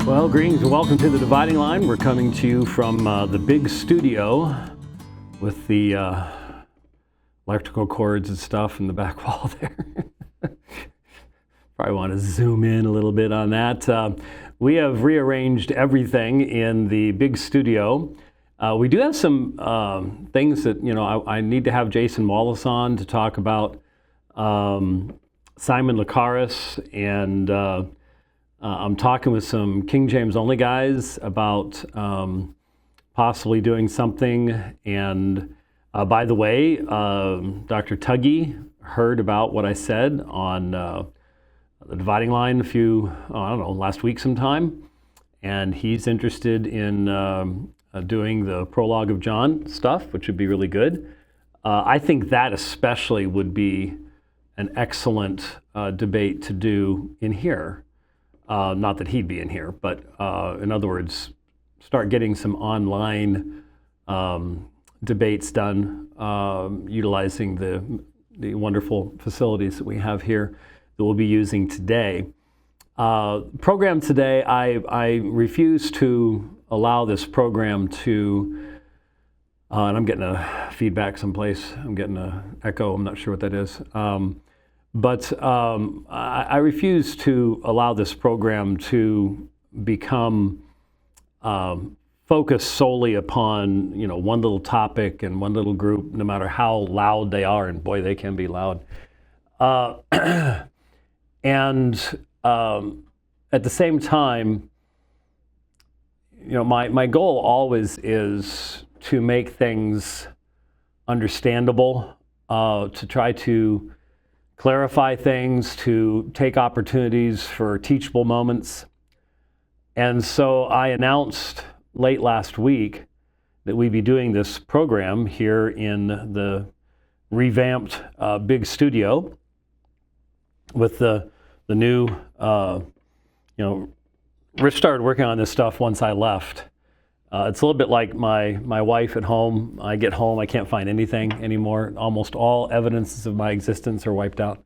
Well, greetings and welcome to the Dividing Line. We're coming to you from the big studio with the electrical cords and stuff in the back wall there. Probably want to zoom in a little bit on that. We have rearranged everything in the big studio. We do have some things that, I need to have Jason Wallace on to talk about Simon Lacaris, and I'm talking with some King James only guys about possibly doing something. And by the way, Dr. Tuggy heard about what I said on the Dividing Line last week sometime. And he's interested in doing the prologue of John stuff, which would be really good. I think that especially would be an excellent debate to do in here. Not that he'd be in here, but in other words, start getting some online debates done, utilizing the wonderful facilities that we have here that we'll be using today. Program today, I refuse to allow this program to, and I'm getting a feedback someplace, I'm getting an echo, I'm not sure what that is. But I refuse to allow this program to become focused solely upon, one little topic and one little group, no matter how loud they are, and boy, they can be loud. And at the same time, my goal always is to make things understandable, to try to clarify things, to take opportunities for teachable moments. And so I announced late last week that we'd be doing this program here in the revamped big studio with the new, Rich started working on this stuff once I left. It's a little bit like my wife at home. I get home, I can't find anything anymore. Almost all evidences of my existence are wiped out.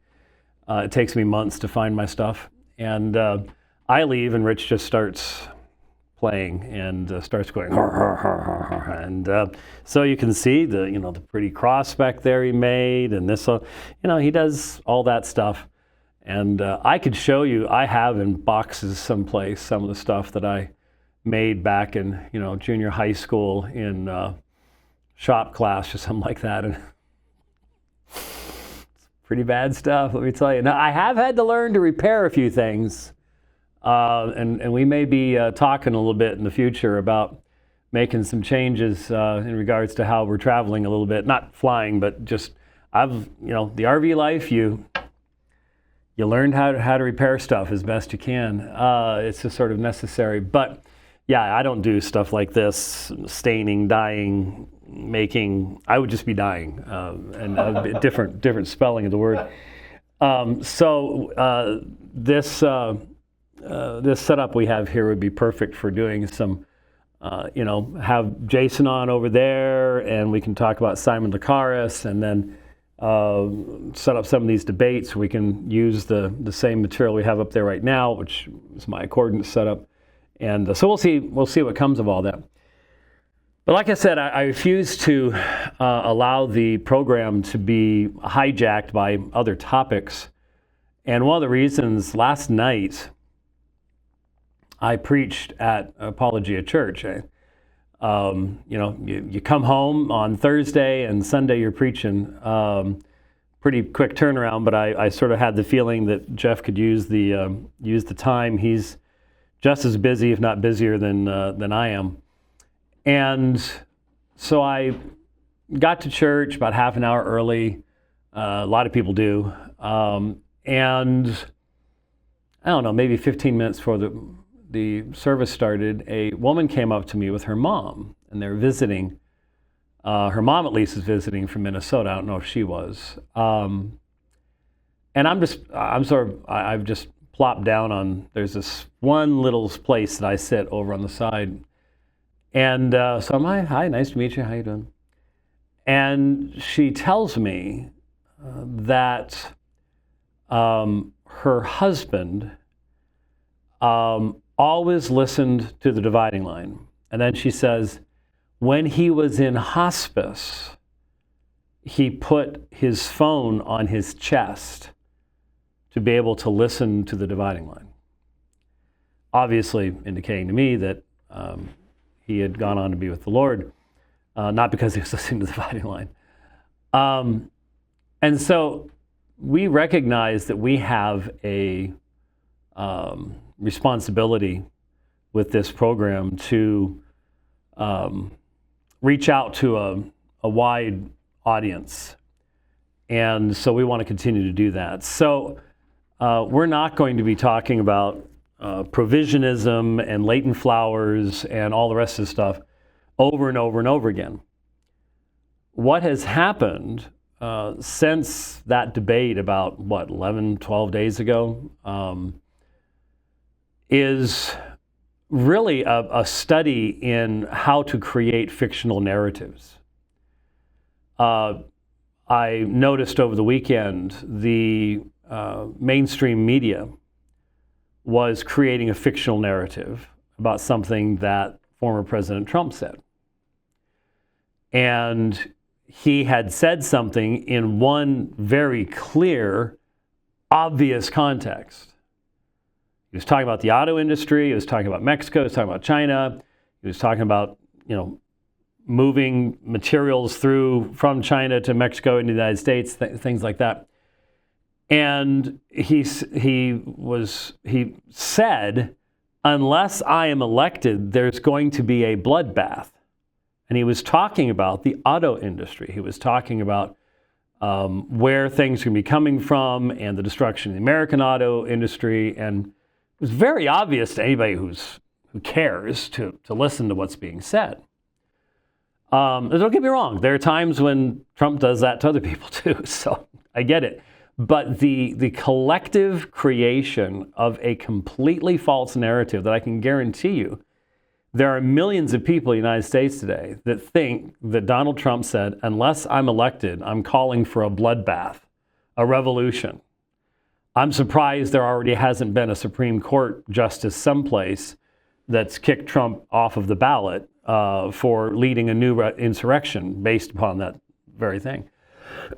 It takes me months to find my stuff. And I leave and Rich just starts playing and starts going, har, har, har, har, har. And so you can see the pretty cross back there he made, and this, he does all that stuff. And I could show you, I have in boxes someplace some of the stuff that I made back in, junior high school in shop class or something like that. And it's pretty bad stuff, let me tell you. Now, I have had to learn to repair a few things. And we may be talking a little bit in the future about making some changes in regards to how we're traveling a little bit. Not flying, but just, the RV life, you learned how to repair stuff as best you can. It's just sort of necessary. But yeah, I don't do stuff like this, staining, dyeing, making. I would just be dying, and a different spelling of the word. So this setup we have here would be perfect for doing some, have Jason on over there, and we can talk about Simon Lacaris, and then set up some of these debates. We can use the same material we have up there right now, which is my accordance setup. And so we'll see what comes of all that. But like I said, I refuse to allow the program to be hijacked by other topics. And one of the reasons, last night, I preached at Apologia Church. You come home on Thursday and Sunday you're preaching. Pretty quick turnaround, but I sort of had the feeling that Jeff could use the time. He's just as busy, if not busier than I am. And so I got to church about half an hour early. A lot of people do. And I don't know, maybe 15 minutes before the service started, a woman came up to me with her mom, and they're visiting. Her mom, at least, is visiting from Minnesota. I don't know if she was. And I've just plopped down on, there's this one little place that I sit over on the side. And so I'm like, hi, nice to meet you, how you doing? And she tells me that her husband always listened to the dividing line. And then she says, when he was in hospice, he put his phone on his chest to be able to listen to the dividing line. Obviously indicating to me that he had gone on to be with the Lord, not because he was listening to the dividing line. And so we recognize that we have a responsibility with this program to reach out to a wide audience. And so we want to continue to do that. So we're not going to be talking about provisionism and Leighton Flowers and all the rest of the stuff over and over and over again. What has happened since that debate about, 11, 12 days ago, is really a study in how to create fictional narratives. I noticed over the weekend the mainstream media was creating a fictional narrative about something that former President Trump said. And he had said something in one very clear, obvious context. He was talking about the auto industry, he was talking about Mexico, he was talking about China, he was talking about, moving materials through from China to Mexico into the United States, things like that. And he said, unless I am elected, there's going to be a bloodbath. And he was talking about the auto industry. He was talking about where things can be coming from and the destruction of the American auto industry. And it was very obvious to anybody who cares to listen to what's being said. Don't get me wrong. There are times when Trump does that to other people too. So I get it. But the collective creation of a completely false narrative that I can guarantee you, there are millions of people in the United States today that think that Donald Trump said, unless I'm elected, I'm calling for a bloodbath, a revolution. I'm surprised there already hasn't been a Supreme Court justice someplace that's kicked Trump off of the ballot for leading a new insurrection based upon that very thing.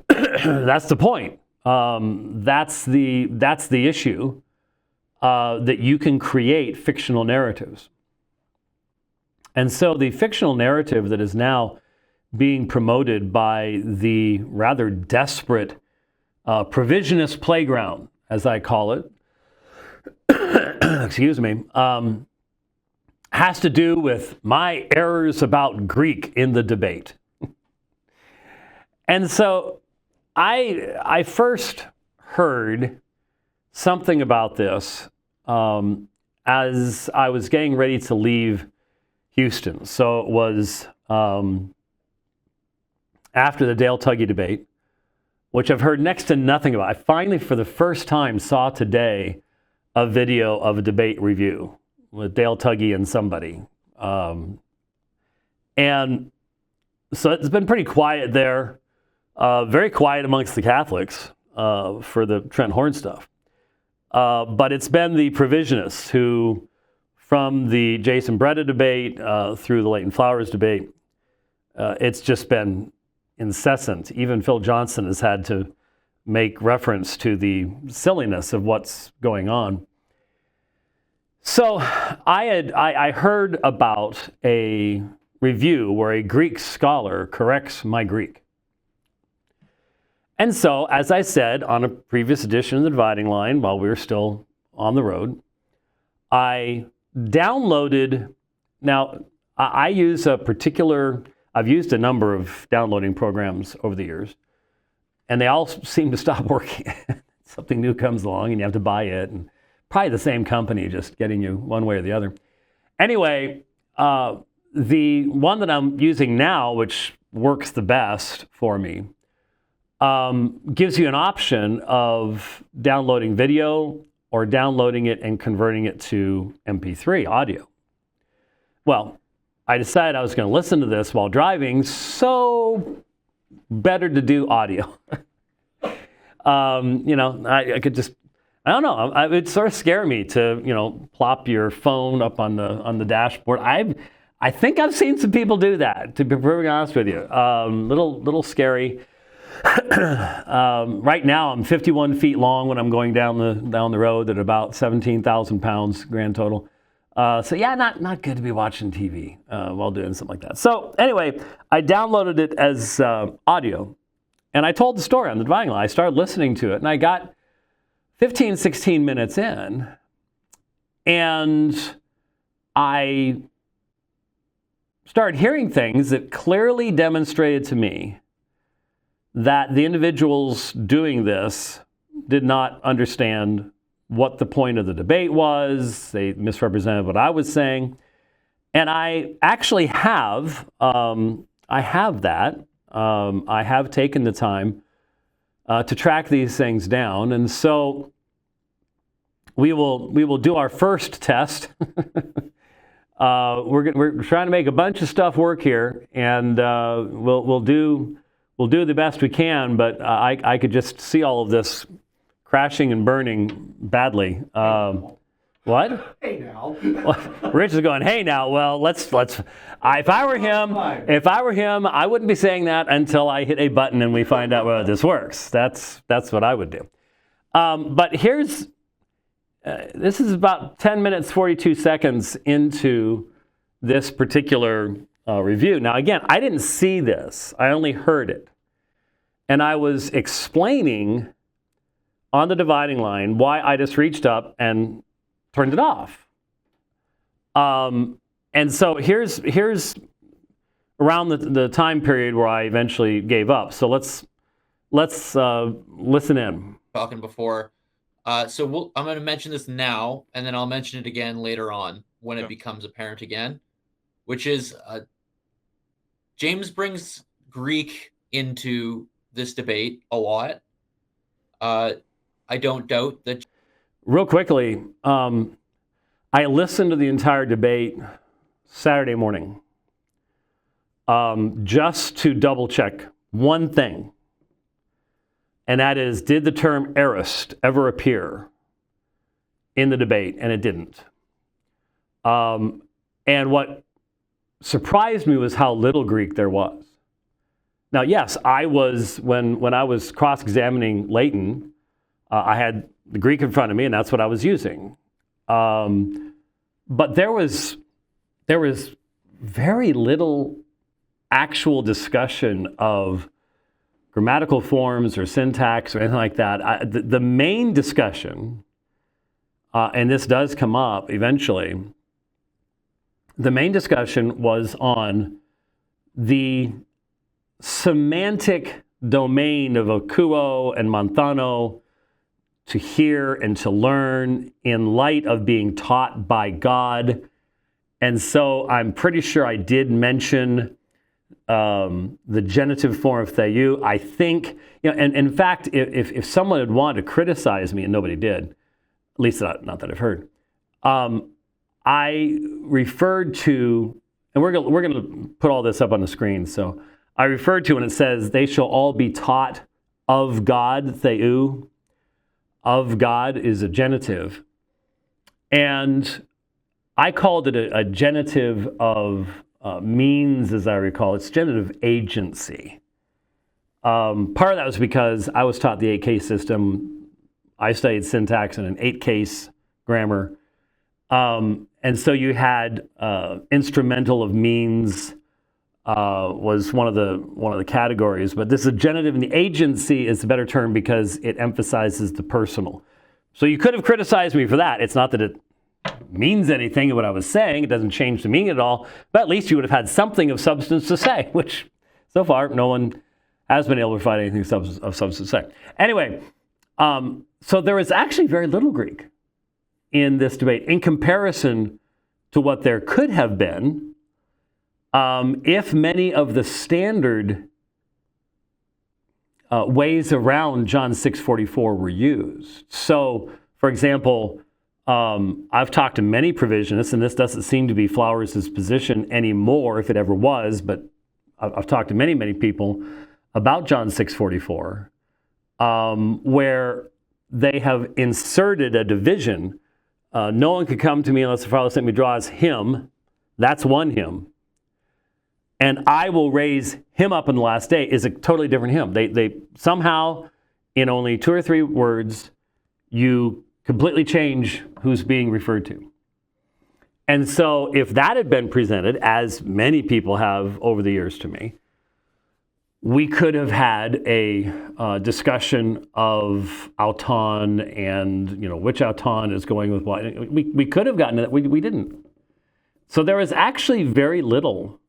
That's the point. That's the issue, that you can create fictional narratives. And so the fictional narrative that is now being promoted by the rather desperate provisionist playground, as I call it, excuse me, has to do with my errors about Greek in the debate. And so I first heard something about this as I was getting ready to leave Houston. So it was after the Dale Tuggy debate, which I've heard next to nothing about. I finally, for the first time, saw today a video of a debate review with Dale Tuggy and somebody. And so it's been pretty quiet there, very quiet amongst the Catholics for the Trent Horn stuff. But it's been the provisionists who, from the Jason Breda debate through the Leighton Flowers debate, it's just been incessant. Even Phil Johnson has had to make reference to the silliness of what's going on. So I heard about a review where a Greek scholar corrects my Greek. And so, as I said on a previous edition of The Dividing Line, while we were still on the road, I downloaded, now I use I've used a number of downloading programs over the years, and they all seem to stop working. Something new comes along and you have to buy it, and probably the same company just getting you one way or the other. Anyway, the one that I'm using now, which works the best for me, gives you an option of downloading video or downloading it and converting it to MP3 audio. Well, I decided I was going to listen to this while driving, so better to do audio. I I don't know. It sort of scared me to, plop your phone up on the dashboard. I think I've seen some people do that, to be perfectly honest with you. Little scary. Right now, I'm 51 feet long when I'm going down the road at about 17,000 pounds grand total. So yeah, not good to be watching TV while doing something like that. So anyway, I downloaded it as audio, and I told the story on the Dividing Line. I started listening to it, and I got 15, 16 minutes in, and I started hearing things that clearly demonstrated to me that the individuals doing this did not understand what the point of the debate was. They misrepresented what I was saying. And I actually have, I have taken the time to track these things down. And so we will do our first test. We're trying to make a bunch of stuff work here, and we'll do the best we can, but I could just see all of this crashing and burning badly. What? Hey now. Rich is going, hey now. Well, let's. If I were him, I wouldn't be saying that until I hit a button and we find out whether this works. That's what I would do. But this is about 10 minutes, 42 seconds into this particular review. Now, again, I didn't see this. I only heard it. And I was explaining on the Dividing Line why I just reached up and turned it off. And so here's around the time period where I eventually gave up. So let's listen in. Talking before. So I'm going to mention this now, and then I'll mention it again later on when it becomes apparent again, which is James brings Greek into this debate a lot. I don't doubt that. Real quickly, I listened to the entire debate Saturday morning just to double check one thing. And that is, did the term aorist ever appear in the debate? And it didn't. And what surprised me was how little Greek there was. Now, yes, when I was cross-examining Leighton, I had the Greek in front of me, and that's what I was using. But there was very little actual discussion of grammatical forms or syntax or anything like that. The main discussion, and this does come up eventually, the main discussion was on the semantic domain of akuo and manthano, to hear and to learn in light of being taught by God. And so I'm pretty sure I did mention the genitive form of theou. I think, and in fact, if someone had wanted to criticize me, and nobody did, at least not that I've heard, I referred to, and we're going to put all this up on the screen. So I referred to when it says, they shall all be taught of God, theou. Of God is a genitive. And I called it a genitive of means, as I recall. It's genitive agency. Part of that was because I was taught the 8-case system. I studied syntax in an 8-case grammar. And so you had instrumental of means was one of the categories, but this is a genitive, and the agency is a better term because it emphasizes the personal. So you could have criticized me for that. It's not that it means anything in what I was saying. It doesn't change the meaning at all, but at least you would have had something of substance to say, which so far no one has been able to find anything of substance to say. Anyway, so there is actually very little Greek in this debate in comparison to what there could have been if many of the standard ways around John 6:44 were used. So, for example, I've talked to many provisionists, and this doesn't seem to be Flowers' position anymore, if it ever was, but I've talked to many people about John 6:44, where they have inserted a division. No one could come to me unless the Father sent me draws him. That's one him. And I will raise him up in the last day is a totally different him. They somehow, in only 2 or 3 words, you completely change who's being referred to. And so if that had been presented, as many people have over the years to me, we could have had a discussion of auton and, which auton is going with what. We could have gotten to that. We didn't. So there was actually very little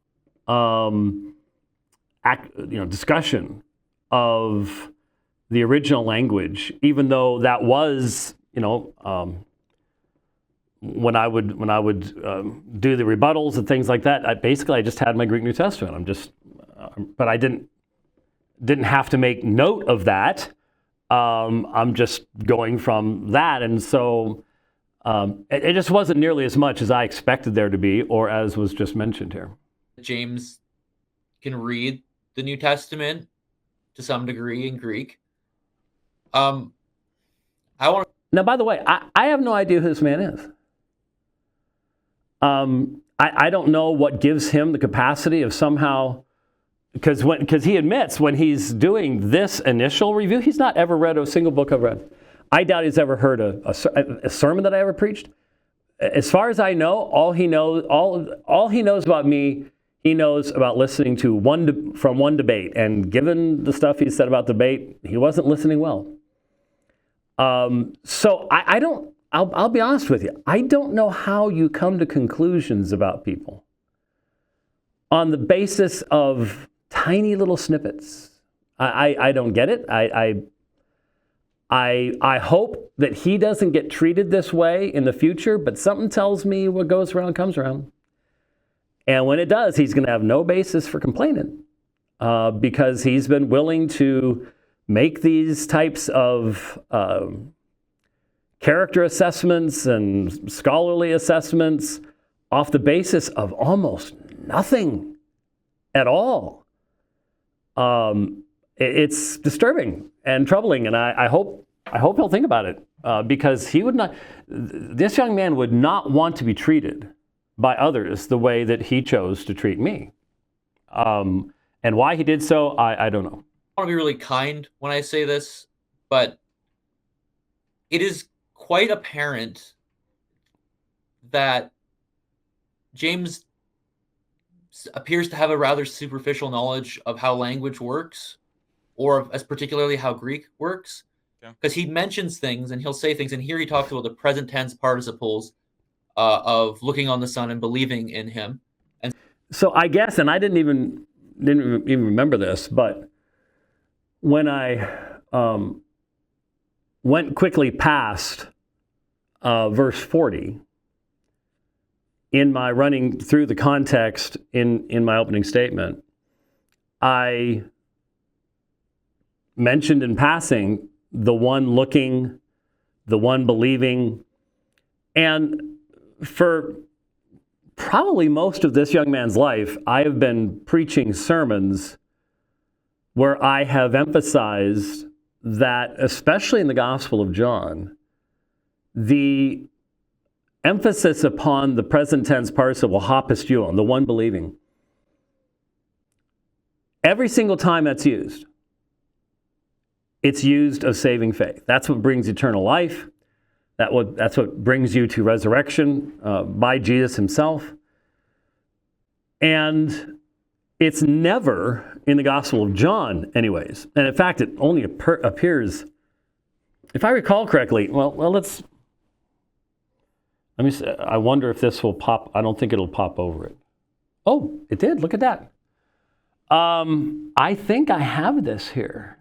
discussion of the original language, even though that was, when I would do the rebuttals and things like that, I just had my Greek New Testament. But I didn't have to make note of that. I'm just going from that. And so it just wasn't nearly as much as I expected there to be, or as was just mentioned here. James can read the New Testament to some degree in Greek. Now, by the way, I have no idea who this man is. I don't know what gives him the capacity of somehow... Because he admits when he's doing this initial review, he's not ever read a single book I've read. I doubt he's ever heard a sermon that I ever preached. As far as I know, all he knows about me, he knows about listening to one debate. And given the stuff he said about debate, he wasn't listening well. So I'll be honest with you. I don't know how you come to conclusions about people on the basis of tiny little snippets. I don't get it. I hope that he doesn't get treated this way in the future, but something tells me what goes around comes around. And when it does, he's going to have no basis for complaining because he's been willing to make these types of character assessments and scholarly assessments off the basis of almost nothing at all. It's disturbing and troubling, and I hope he'll think about it because he would not. This young man would not want to be treated by others the way that he chose to treat me, and why he did so, I don't know. I want to be really kind when I say this, but it is quite apparent that James appears to have a rather superficial knowledge of how language works, or as particularly how Greek works, because he mentions things and he'll say things, and here he talks about the present tense participles of looking on the Son and believing in him. And so I guess, and I didn't even remember this, but when I went quickly past verse 40, in my running through the context in my opening statement, I mentioned in passing the one looking, the one believing, and for probably most of this young man's life, I have been preaching sermons where I have emphasized that, especially in the Gospel of John, the emphasis upon the present tense participle, hapistuon, the one believing. Every single time that's used, it's used of saving faith. That's what brings eternal life. That's what brings you to resurrection by Jesus himself. And it's never in the Gospel of John, anyways. And in fact, it only appears, if I recall correctly, let me see. I wonder if this will pop. I don't think it'll pop over it. Oh, it did. Look at that. I think I have this here.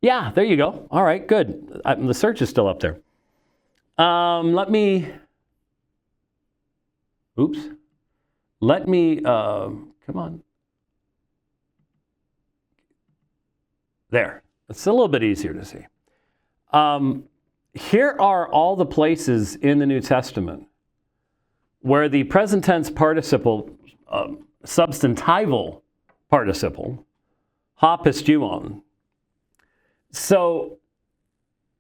Yeah, there you go. All right, good. The search is still up there. Let me, come on. There. It's a little bit easier to see. Here are all the places in the New Testament where the present tense participle, substantival participle, hapistuon. So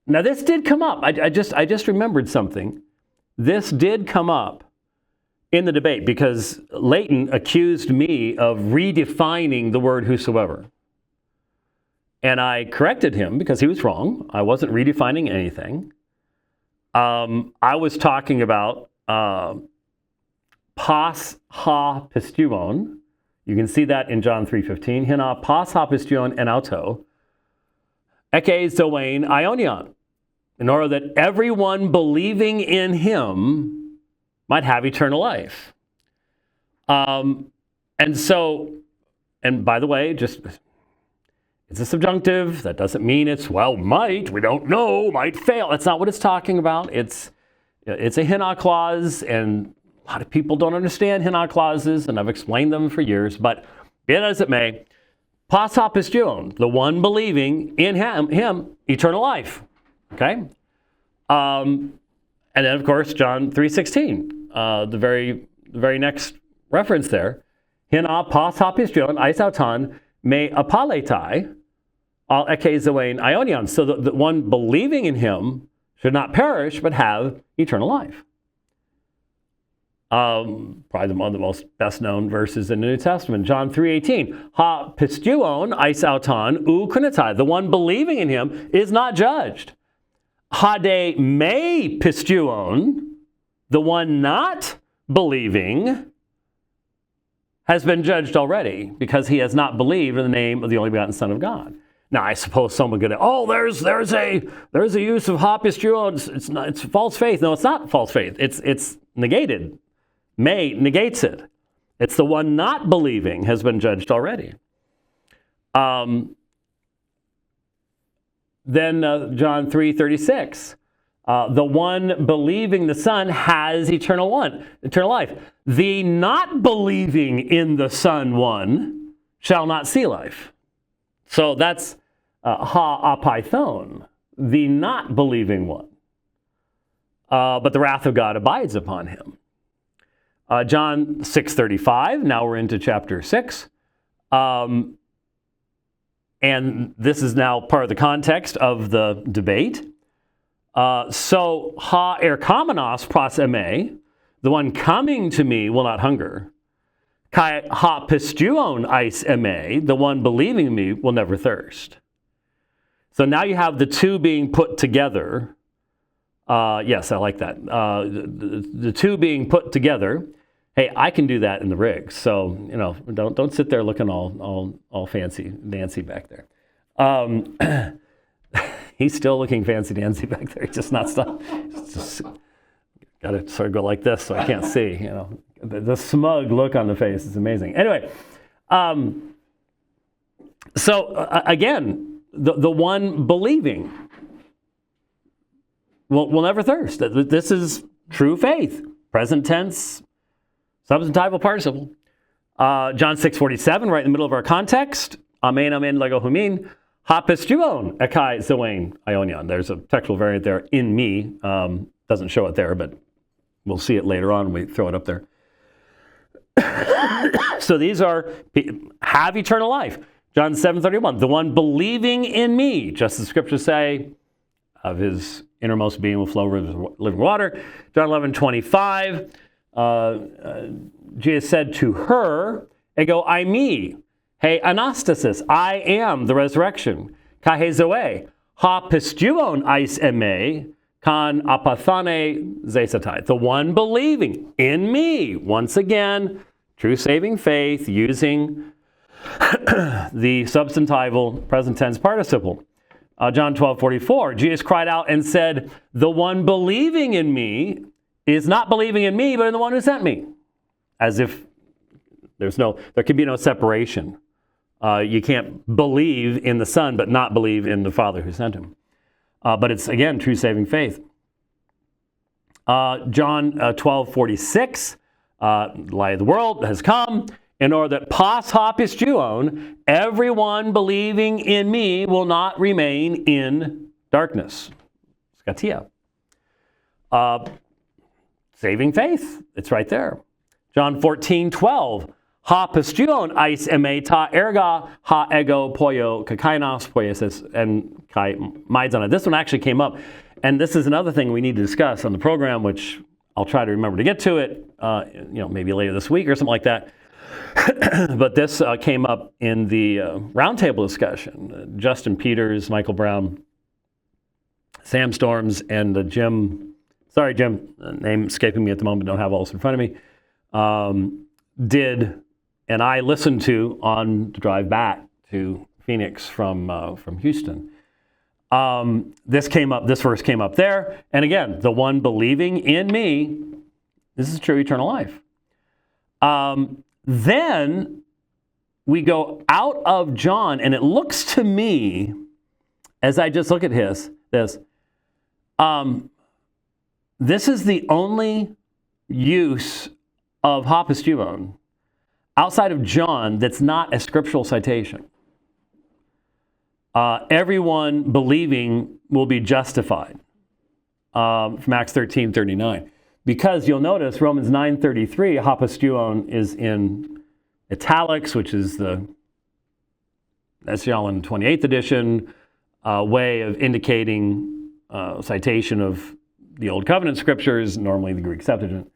Now this did come up. I just remembered something. This did come up in the debate because Leighton accused me of redefining the word whosoever. And I corrected him because he was wrong. I wasn't redefining anything. I was talking about pas ha pistuon. You can see that in John 3:15. Hina pas ha pistuon en auto. Eke zoein ionion. In order that everyone believing in him might have eternal life. And by the way, just it's a subjunctive. That doesn't mean it's, well, might, we don't know, might fail. That's not what it's talking about. It's a hina clause, and a lot of people don't understand hina clauses, and I've explained them for years, but be it as it may, pas hapistuon, the one believing in him, eternal life. Okay? And then, of course, John 3:16, the very next reference there, hina pas hapistuon, eisauton, me apaletai, al eke zoein ionion. So the one believing in him should not perish, but have eternal life. Probably one of the most best-known verses in the New Testament, John 3:18. Ha pistuon eisauton u kunetai. The one believing in him is not judged. Ha de me pistuon. The one not believing has been judged already because he has not believed in the name of the only begotten Son of God. Now, I suppose someone could, there's a use of ha pistuon. It's false faith. No, it's not false faith. It's negated. May negates it. It's the one not believing has been judged already. Then John 3:36. The one believing the Son has eternal life. The not believing in the Son one shall not see life. So that's ha apithon, the not believing one. But the wrath of God abides upon him. John 6:35. Now we're into chapter 6. And this is now part of the context of the debate. So ha erkamenos pros eme, the one coming to me will not hunger. Kai ha pistuon eis eme, the one believing in me will never thirst. So now you have the two being put together. Yes, I like that. The two being put together. Hey, I can do that in the rig. So, don't sit there looking all fancy dancy back there. He's still looking fancy dancy back there. He's just not stopped. Just got to sort of go like this so I can't see. The smug look on the face is amazing. Anyway, again, the one believing will never thirst. This is true faith. Present tense, substantival participle. John 6:47, right in the middle of our context. Amen, amen, lego humin. Ha pistuon ekai zoein ionion. There's a textual variant there, in me. Doesn't show it there, but we'll see it later on when we throw it up there. So these have eternal life. John 7:31, the one believing in me, just as scriptures say, of his innermost being will flow rivers of living water. John 11:25, Jesus said to her, ego I me, hey anastasis, I am the resurrection. Kahe zoe, ha pistuon eis eme, kan apathane zesatai. The one believing in me, once again, true saving faith using the substantival present tense participle. John 12:44, Jesus cried out and said, the one believing in me is not believing in me, but in the one who sent me. As if there can be no separation. You can't believe in the Son, but not believe in the Father who sent him. But it's, again, true saving faith. John 12:46, light of the world has come, in order that pas hopis juon, everyone believing in me will not remain in darkness. Scatia. Saving faith, it's right there. John 14:12, Ha pistuon eis eme ta erga ha ego poio kakainos poiesis and kai maidana. This one actually came up, and this is another thing we need to discuss on the program, which I'll try to remember to get to it, maybe later this week or something like that. But this came up in the roundtable discussion. Justin Peters, Michael Brown, Sam Storms, and Jim, name escaping me at the moment, don't have all this in front of me, did, and I listened to on the drive back to Phoenix from Houston. This verse came up there, and again, the one believing in me, this is true eternal life. Then we go out of John, and it looks to me, as I just look at this is the only use of ha pistuon outside of John that's not a scriptural citation. Everyone believing will be justified, from Acts 13:39. Because you'll notice Romans 9:33, ha pistuon is in italics, which is the SCL 28th edition way of indicating citation of the Old Covenant scriptures, normally the Greek Septuagint.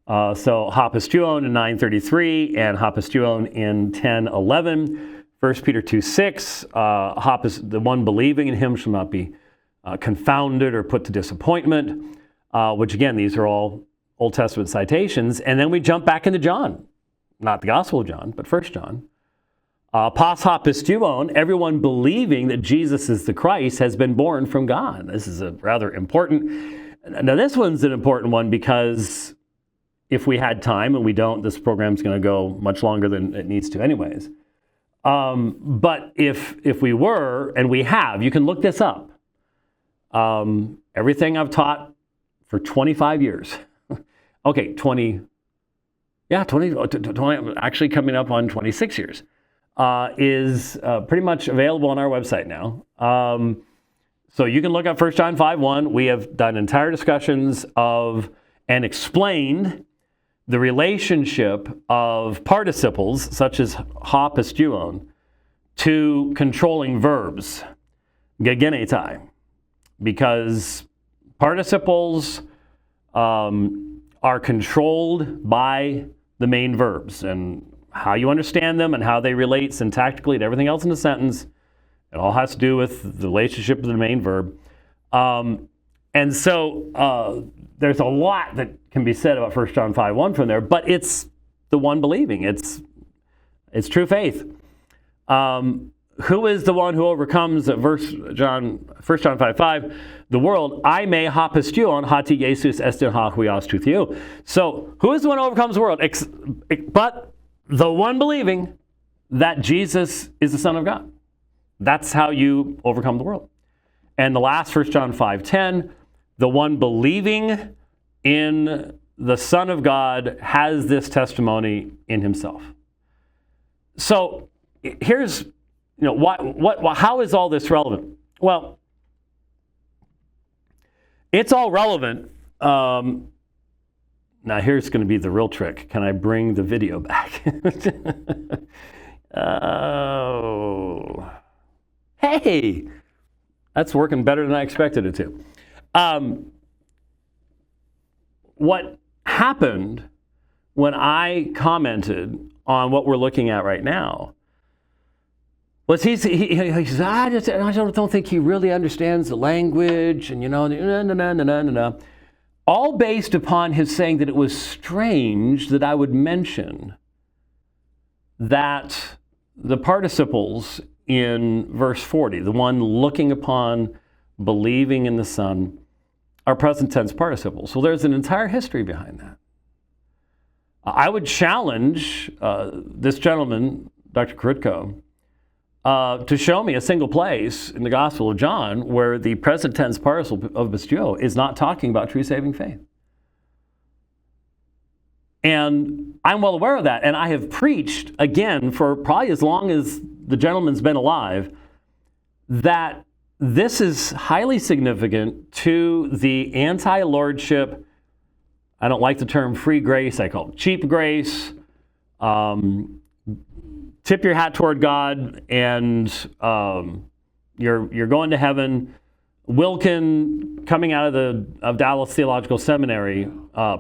So ha pistuon in 9:33 and ha pistuon in 10:11. 1 Peter 2:6, the one believing in him shall not be confounded or put to disappointment. Which again, these are all Old Testament citations. And then we jump back into John. Not the Gospel of John, but 1 John. Pas ha pistuon, everyone believing that Jesus is the Christ has been born from God. This is a rather important. Now this one's an important one because if we had time, and we don't, this program's going to go much longer than it needs to anyways. But if we were, and we have, you can look this up. Everything I've taught for 25 years. Okay, 20, actually coming up on 26 years, is pretty much available on our website now. So you can look up 1 John 5:1. We have done entire discussions of and explained the relationship of participles, such as ha pistuon, to controlling verbs, gegenetai, because participles are controlled by the main verbs, and how you understand them and how they relate syntactically to everything else in the sentence. It all has to do with the relationship of the main verb. And so there's a lot that can be said about 1 John 5:1 from there, but it's the one believing. It's true faith. Who is the one who overcomes, 1 John 5:5, the world? I may ha pistuon hati Jesus estin ha huios to theo. So who is the one who overcomes the world? But the one believing that Jesus is the Son of God. That's how you overcome the world. And the last, 1 John 5:10, the one believing in the Son of God has this testimony in himself. So here's, how is all this relevant? Well, it's all relevant. Now here's going to be the real trick. Can I bring the video back? Oh, hey, that's working better than I expected it to. What happened when I commented on what we're looking at right now was he says, I don't think he really understands the language, and all based upon his saying that it was strange that I would mention that the participles in verse 40, the one looking upon, believing in the Son, are present tense participles. So there's an entire history behind that. I would challenge this gentleman, Dr. Kritko, to show me a single place in the Gospel of John where the present tense participle of pisteuo is not talking about true saving faith. And I'm well aware of that. And I have preached, again, for probably as long as the gentleman's been alive, that this is highly significant to the anti-lordship, I don't like the term free grace, I call it cheap grace, tip your hat toward God, and you're going to heaven. Wilkin, coming out of Dallas Theological Seminary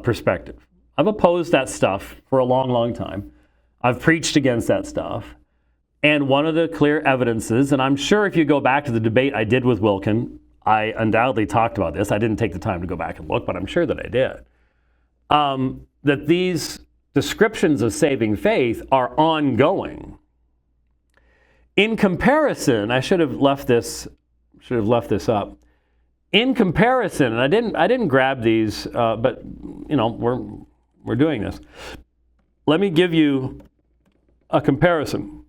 perspective, I've opposed that stuff for a long, long time. I've preached against that stuff. And one of the clear evidences, and I'm sure if you go back to the debate I did with Wilkin, I undoubtedly talked about this. I didn't take the time to go back and look, but I'm sure that I did. That these descriptions of saving faith are ongoing. In comparison, I should have left this up. In comparison, and I didn't grab these, but we're doing this. Let me give you a comparison.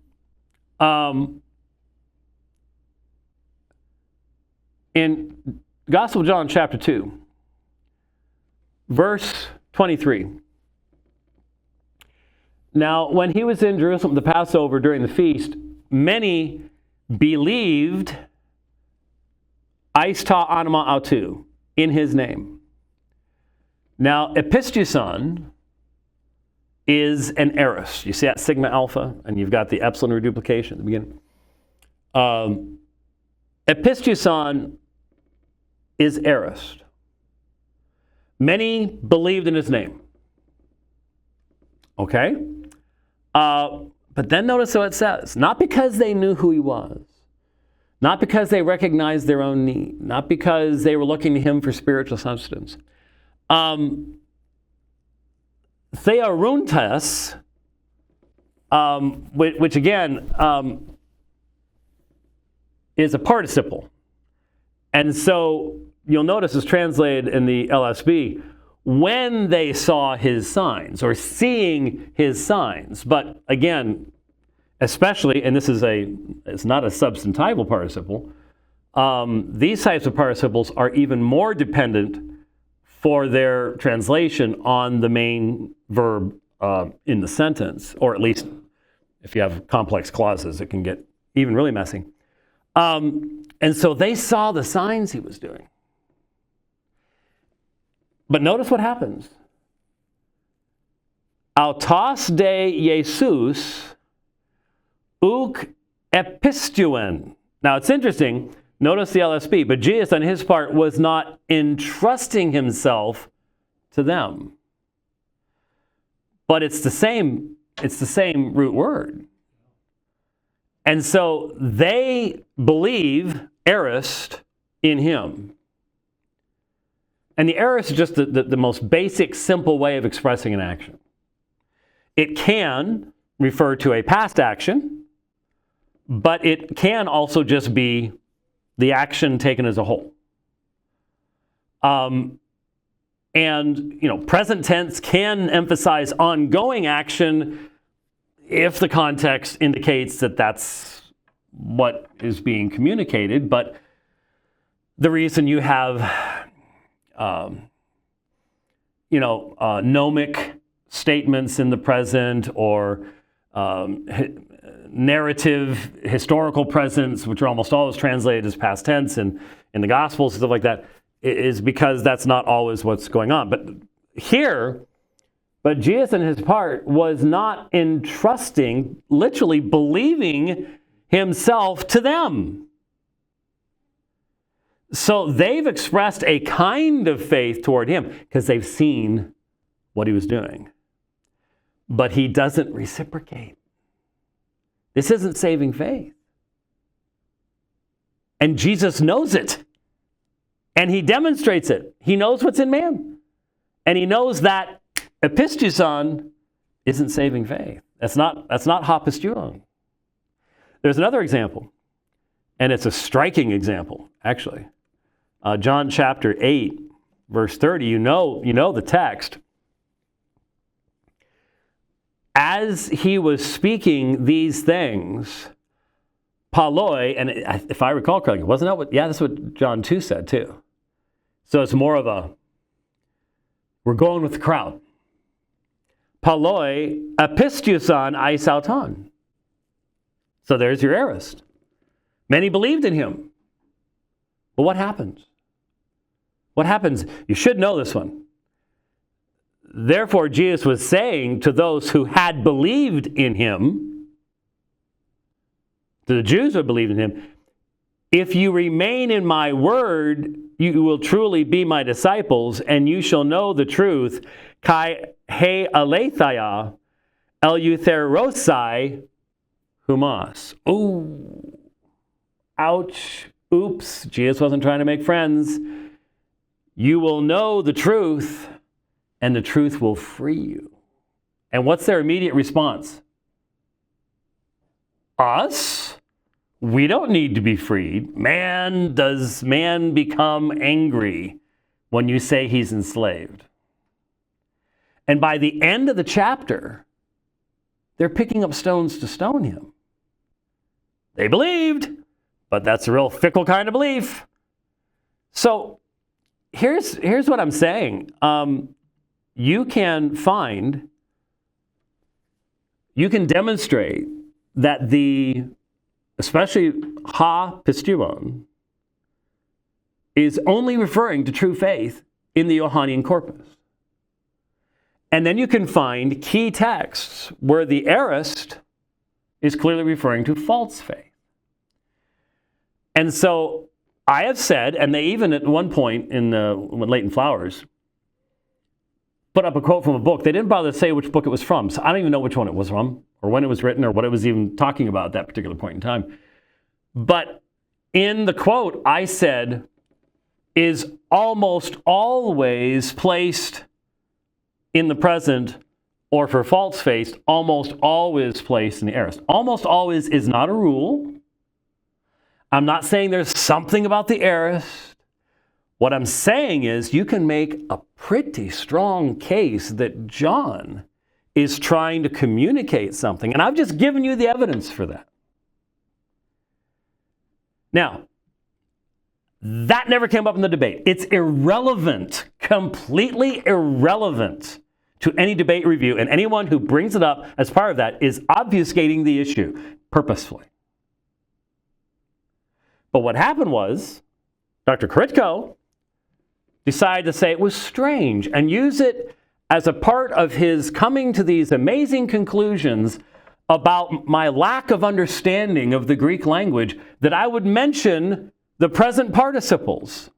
In Gospel of John chapter 2, verse 23. Now, when he was in Jerusalem, the Passover during the feast, many believed eis ta anima autou, in his name. Now, epistuson is an aorist. You see that sigma alpha, and you've got the epsilon reduplication at the beginning. Epistuson is aorist. Many believed in his name. Okay? But then notice what it says. Not because they knew who he was. Not because they recognized their own need. Not because they were looking to him for spiritual substance. Theoruntes, which again is a participle. And so you'll notice it's translated in the LSB, when they saw his signs, or seeing his signs. But again, especially, and it's not a substantival participle, these types of participles are even more dependent for their translation on the main verb in the sentence, or at least if you have complex clauses, it can get even really messy. And so they saw the signs he was doing. But notice what happens. Autos de Jesus uk epistuen. Now it's interesting. Notice the LSB. But Jesus, on his part, was not entrusting himself to them. But it's the same root word. And so they believe aorist in him. And the aorist is just the most basic, simple way of expressing an action. It can refer to a past action, but it can also just be the action taken as a whole. And present tense can emphasize ongoing action if the context indicates that that's what is being communicated. But the reason you have gnomic statements in the present, or narrative, historical presence, which are almost always translated as past tense in the Gospels and stuff like that, is because that's not always what's going on. But Jesus on his part was not entrusting, literally believing himself to them. So they've expressed a kind of faith toward him because they've seen what he was doing. But he doesn't reciprocate. This isn't saving faith. And Jesus knows it. And he demonstrates it. He knows what's in man. And he knows that epistuson isn't saving faith. That's not hapistuon. There's another example. And it's a striking example, actually. John chapter 8, verse 30, you know the text. As he was speaking these things, paloi, and if I recall correctly, wasn't that what, that's what John 2 said too. So it's more of we're going with the crowd. Paloi epistuson eis auton. So there's your aorist. Many believed in him. But what happens? What happens? You should know this one. therefore, Jesus was saying to those who had believed in him, to the Jews who had believed in him, if you remain in my word, you will truly be my disciples, and you shall know the truth. Kai he aletheia eleuterosai humas. Oh, ouch, oops, Jesus wasn't trying to make friends. You will know the truth, and the truth will free you. And what's their immediate response? Us? We don't need to be freed. Does man become angry when you say he's enslaved? And by the end of the chapter, they're picking up stones to stone him. They believed, but that's a real fickle kind of belief. So here's what I'm saying. You can demonstrate that especially ha pistimon, is only referring to true faith in the Johannine corpus. And then you can find key texts where the aorist is clearly referring to false faith. And so I have said, and they even at one point in Leighton Flowers put up a quote from a book. They didn't bother to say which book it was from, so I don't even know which one it was from, or when it was written, or what it was even talking about at that particular point in time. But in the quote, I said, is almost always placed in the present, or for false faith, almost always placed in the aorist. Almost always is not a rule. I'm not saying there's something about the aorist. What I'm saying is you can make a pretty strong case that John is trying to communicate something, and I've just given you the evidence for that. Now, that never came up in the debate. It's irrelevant, completely irrelevant to any debate review, and anyone who brings it up as part of that is obfuscating the issue purposefully. But what happened was Dr. Kritko decided to say it was strange and use it as a part of his coming to these amazing conclusions about my lack of understanding of the Greek language, that I would mention the present participles.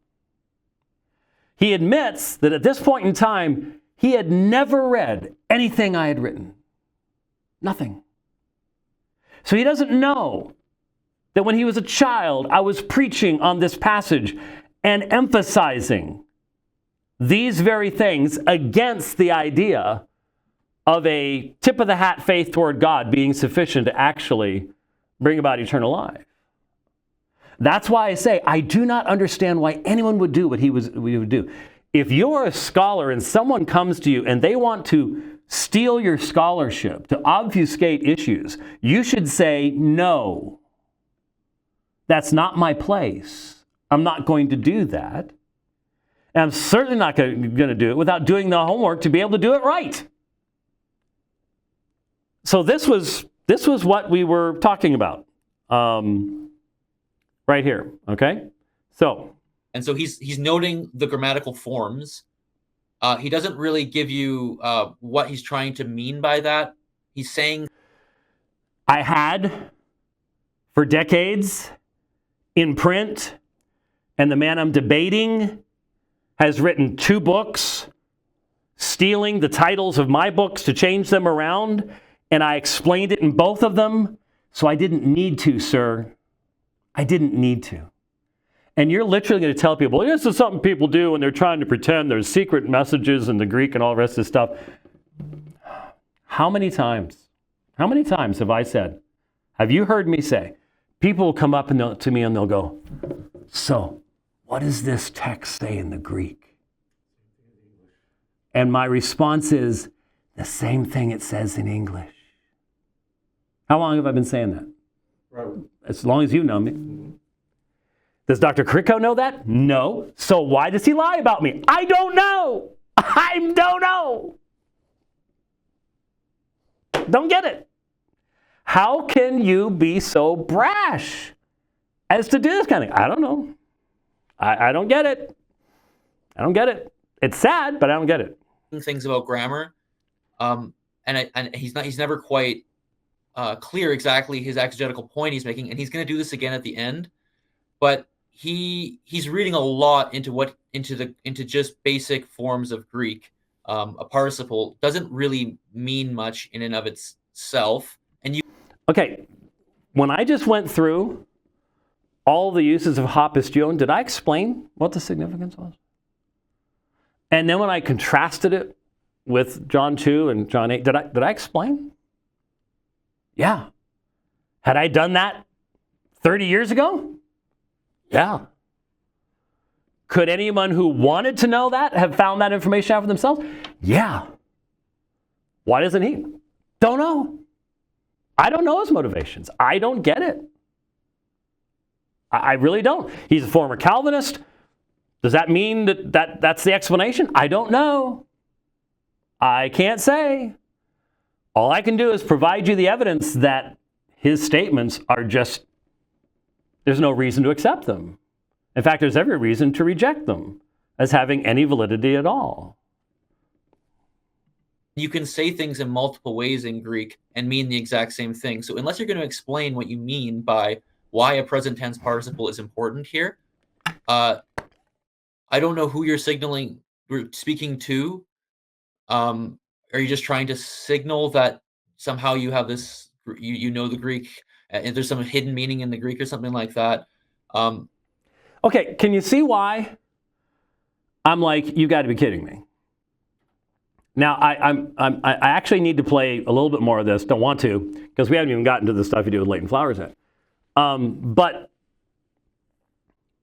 He admits that at this point in time, he had never read anything I had written. Nothing. So he doesn't know that when he was a child, I was preaching on this passage and emphasizing these very things against the idea of a tip-of-the-hat faith toward God being sufficient to actually bring about eternal life. That's why I say I do not understand why anyone would do what he would do. If you're a scholar and someone comes to you and they want to steal your scholarship, to obfuscate issues, you should say, no, that's not my place. I'm not going to do that. And I'm certainly not going to do it without doing the homework to be able to do it right. So this was what we were talking about right here, okay? And so he's noting the grammatical forms. He doesn't really give you what he's trying to mean by that. He's saying, I had for decades in print, and the man I'm debating has written 2 books, stealing the titles of my books to change them around, and I explained it in both of them, so I didn't need to, sir. I didn't need to. And you're literally going to tell people, this is something people do when they're trying to pretend there's secret messages in the Greek and all the rest of this stuff. How many times have I said, have you heard me say, people will come up to me and they'll go, so what does this text say in the Greek? And my response is the same thing it says in English. How long have I been saying that? Right. As long as you know me. Does Dr. Kritko know that? No. So why does he lie about me? I don't know. I don't know. Don't get it. How can you be so brash as to do this kind of thing? I don't know. I don't get it. I don't get it. It's sad, but I don't get it. things about grammar, and he's never quite clear exactly his exegetical point he's making, and he's going to do this again at the end. But he's reading a lot into just basic forms of Greek. A participle doesn't really mean much in and of itself, and Okay, when I just went through all the uses of hopisteuon, did I explain what the significance was? And then when I contrasted it with John 2 and John 8, did I explain? Yeah. Had I done that 30 years ago? Yeah. Could anyone who wanted to know that have found that information out for themselves? Yeah. Why doesn't he? Don't know. I don't know his motivations. I don't get it. I really don't. He's a former Calvinist. Does that mean that's the explanation? I don't know. I can't say. All I can do is provide you the evidence that his statements are just, there's no reason to accept them. In fact, there's every reason to reject them as having any validity at all. You can say things in multiple ways in Greek and mean the exact same thing. So unless you're going to explain what you mean by why a present tense participle is important here, I don't know who you're speaking to. Are you just trying to signal that somehow you have this, you know the Greek, and there's some hidden meaning in the Greek or something like that? Okay, can you see why I'm like, you got to be kidding me? Now, I actually need to play a little bit more of this. Don't want to, because we haven't even gotten to the stuff you do with Leighton Flowers yet. But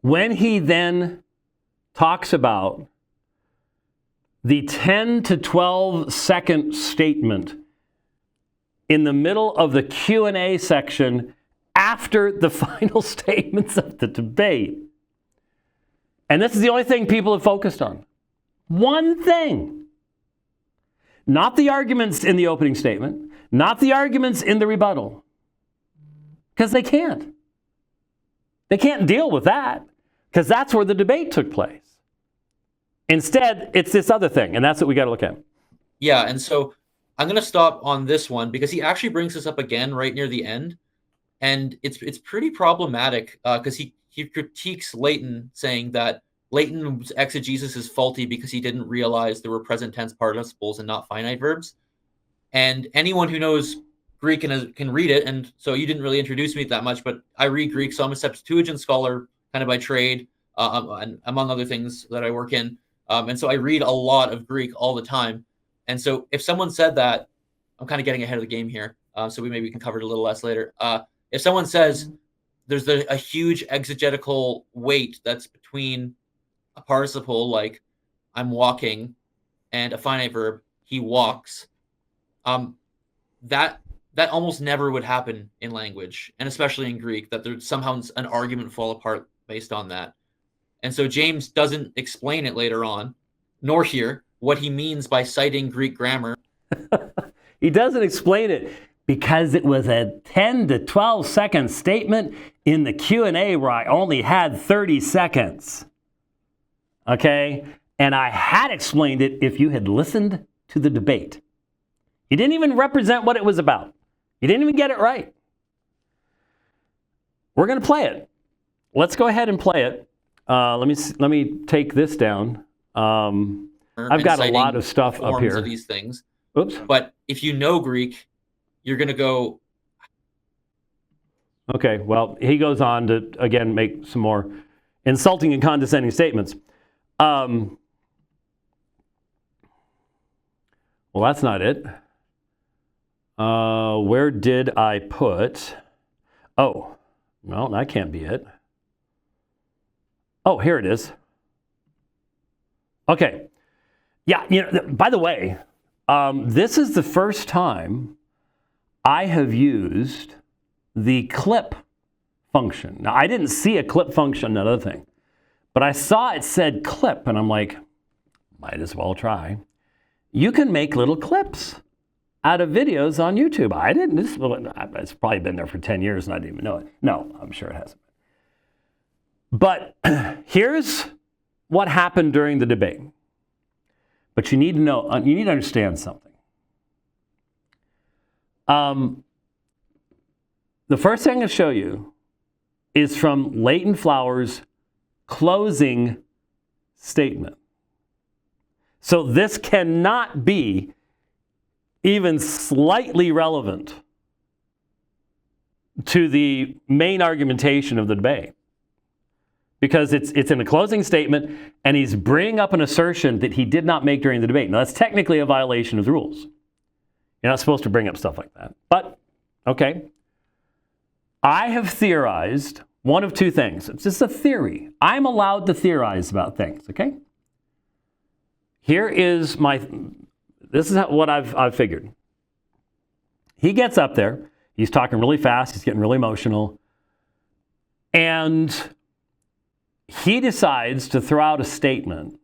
when he then talks about the 10 to 12 second statement in the middle of the Q&A section after the final statements of the debate, and this is the only thing people have focused on. One thing. Not the arguments in the opening statement, not the arguments in the rebuttal. Because they can't. They can't deal with that, because that's where the debate took place. Instead, it's this other thing, and that's what we got to look at. Yeah, and so I'm going to stop on this one, because he actually brings this up again right near the end, and it's pretty problematic, because he critiques Leighton, saying that Leighton's exegesis is faulty because he didn't realize there were present tense participles and not finite verbs. And anyone who knows Greek can read it, and so you didn't really introduce me that much, but I read Greek, so I'm a Septuagint scholar kind of by trade, and among other things that I work in. And so I read a lot of Greek all the time. And so if someone said that, I'm kind of getting ahead of the game here, so maybe we can cover it a little less later. If someone says there's a huge exegetical weight that's between a participle like I'm walking and a finite verb, he walks, that almost never would happen in language, and especially in Greek, that there's somehow an argument fall apart based on that. And so James doesn't explain it later on, nor here, what he means by citing Greek grammar. He doesn't explain it because it was a 10 to 12 second statement in the Q&A where I only had 30 seconds. Okay? And I had explained it if you had listened to the debate. He didn't even represent what it was about. He didn't even get it right. We're going to play it. Let's go ahead and play it. Let me take this down. I've got a lot of stuff up here. Of these things. Oops. But if you know Greek, you're going to go. Okay, well, he goes on to, again, make some more insulting and condescending statements. Well, that's not it. Where did I put? Oh, well, that can't be it. Oh, here it is. Okay. Yeah, by the way, this is the first time I have used the clip function. Now, I didn't see a clip function, another thing, but I saw it said clip, and I'm like, might as well try. You can make little clips out of videos on YouTube. I didn't. It's probably been there for 10 years, and I didn't even know it. No, I'm sure it hasn't. But here's what happened during the debate. But you need to know, you need to understand something. The first thing I'm going to show you is from Leighton Flowers' closing statement. So this cannot be even slightly relevant to the main argumentation of the debate, because it's in a closing statement and he's bringing up an assertion that he did not make during the debate. Now, that's technically a violation of the rules. You're not supposed to bring up stuff like that. But, okay. I have theorized one of two things. It's just a theory. I'm allowed to theorize about things, okay? Here is this is what I've figured. He gets up there. He's talking really fast. He's getting really emotional. And he decides to throw out a statement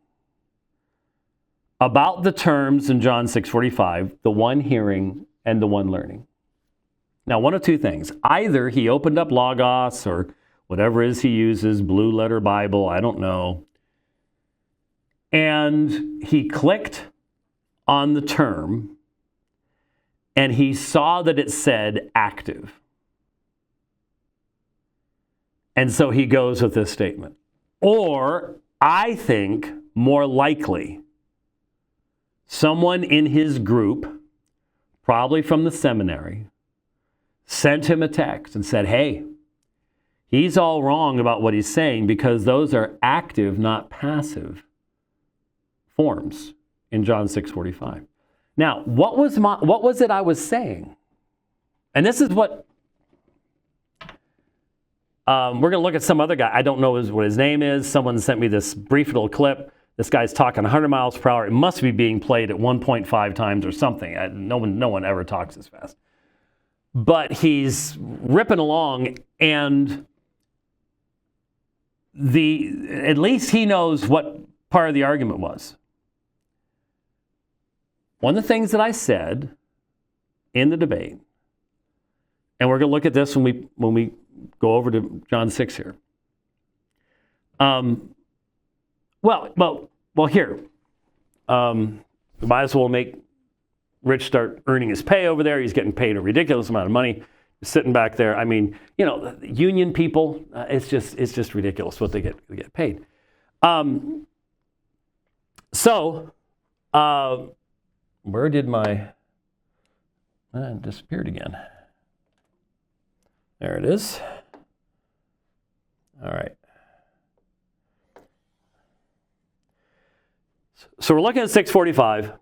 about the terms in John 6:45, the one hearing and the one learning. Now, one of two things. Either he opened up Logos or whatever it is he uses, Blue Letter Bible, I don't know, and he clicked on the term and he saw that it said active. And so he goes with this statement. Or, I think, more likely, someone in his group, probably from the seminary, sent him a text and said, hey, he's all wrong about what he's saying because those are active, not passive forms in John 6:45. Now, what was it I was saying? And this is what we're going to look at some other guy. I don't know what his name is. Someone sent me this brief little clip. This guy's talking 100 miles per hour. It must be being played at 1.5 times or something. No one ever talks as fast. But he's ripping along, and at least he knows what part of the argument was. One of the things that I said in the debate, and we're going to look at this when we go over to John 6 here. Here. Might as well make Rich start earning his pay over there. He's getting paid a ridiculous amount of money. He's sitting back there. I mean, union people, it's just ridiculous what they get paid. Where did my... it disappeared again. There it is. All right. So we're looking at 6:45.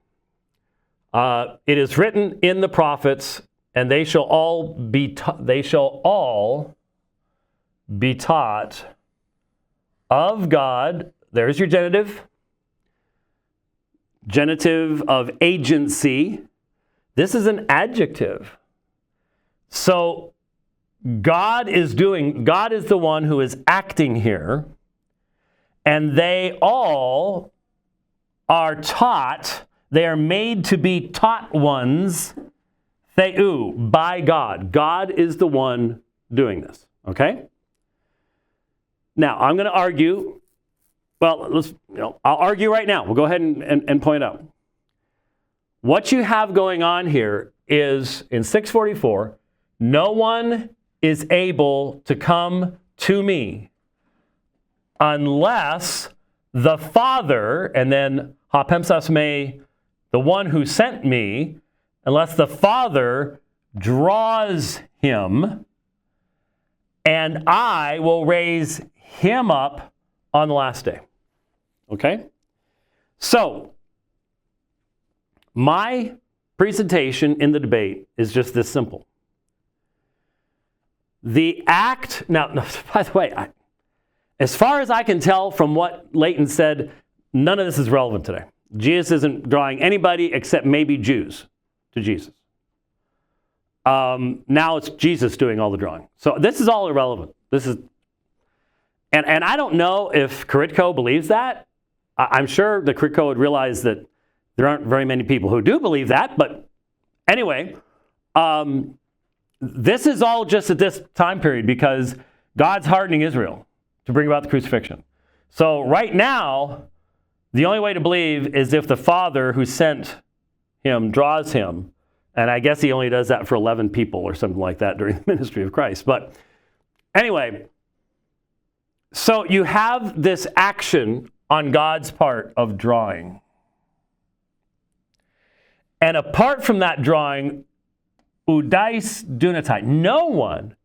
It is written in the prophets, and they shall all be taught of God. There's your genitive. Genitive of agency. This is an adjective. So God is the one who is acting here, and they all are taught. They are made to be taught ones, theou, by God. God is the one doing this, okay? Now, I'm going to argue. Well, I'll argue right now. We'll go ahead and point out. What you have going on here is, in 6:44, no one is able to come to me unless the Father, and then hapemsas me, the one who sent me, unless the Father draws him, and I will raise him up on the last day. Okay? So, my presentation in the debate is just this simple. The act, now, by the way, as far as I can tell from what Leighton said, none of this is relevant today. Jesus isn't drawing anybody except maybe Jews to Jesus. Now it's Jesus doing all the drawing. So this is all irrelevant. And I don't know if Caritco believes that. I'm sure the Caritco would realize that there aren't very many people who do believe that. But anyway, this is all just at this time period because God's hardening Israel to bring about the crucifixion. So right now, The only way to believe is if the Father who sent him draws him. And I guess he only does that for 11 people or something like that during the ministry of Christ. But anyway, so you have this action on God's part of drawing. And apart from that drawing, udais dunatai, no one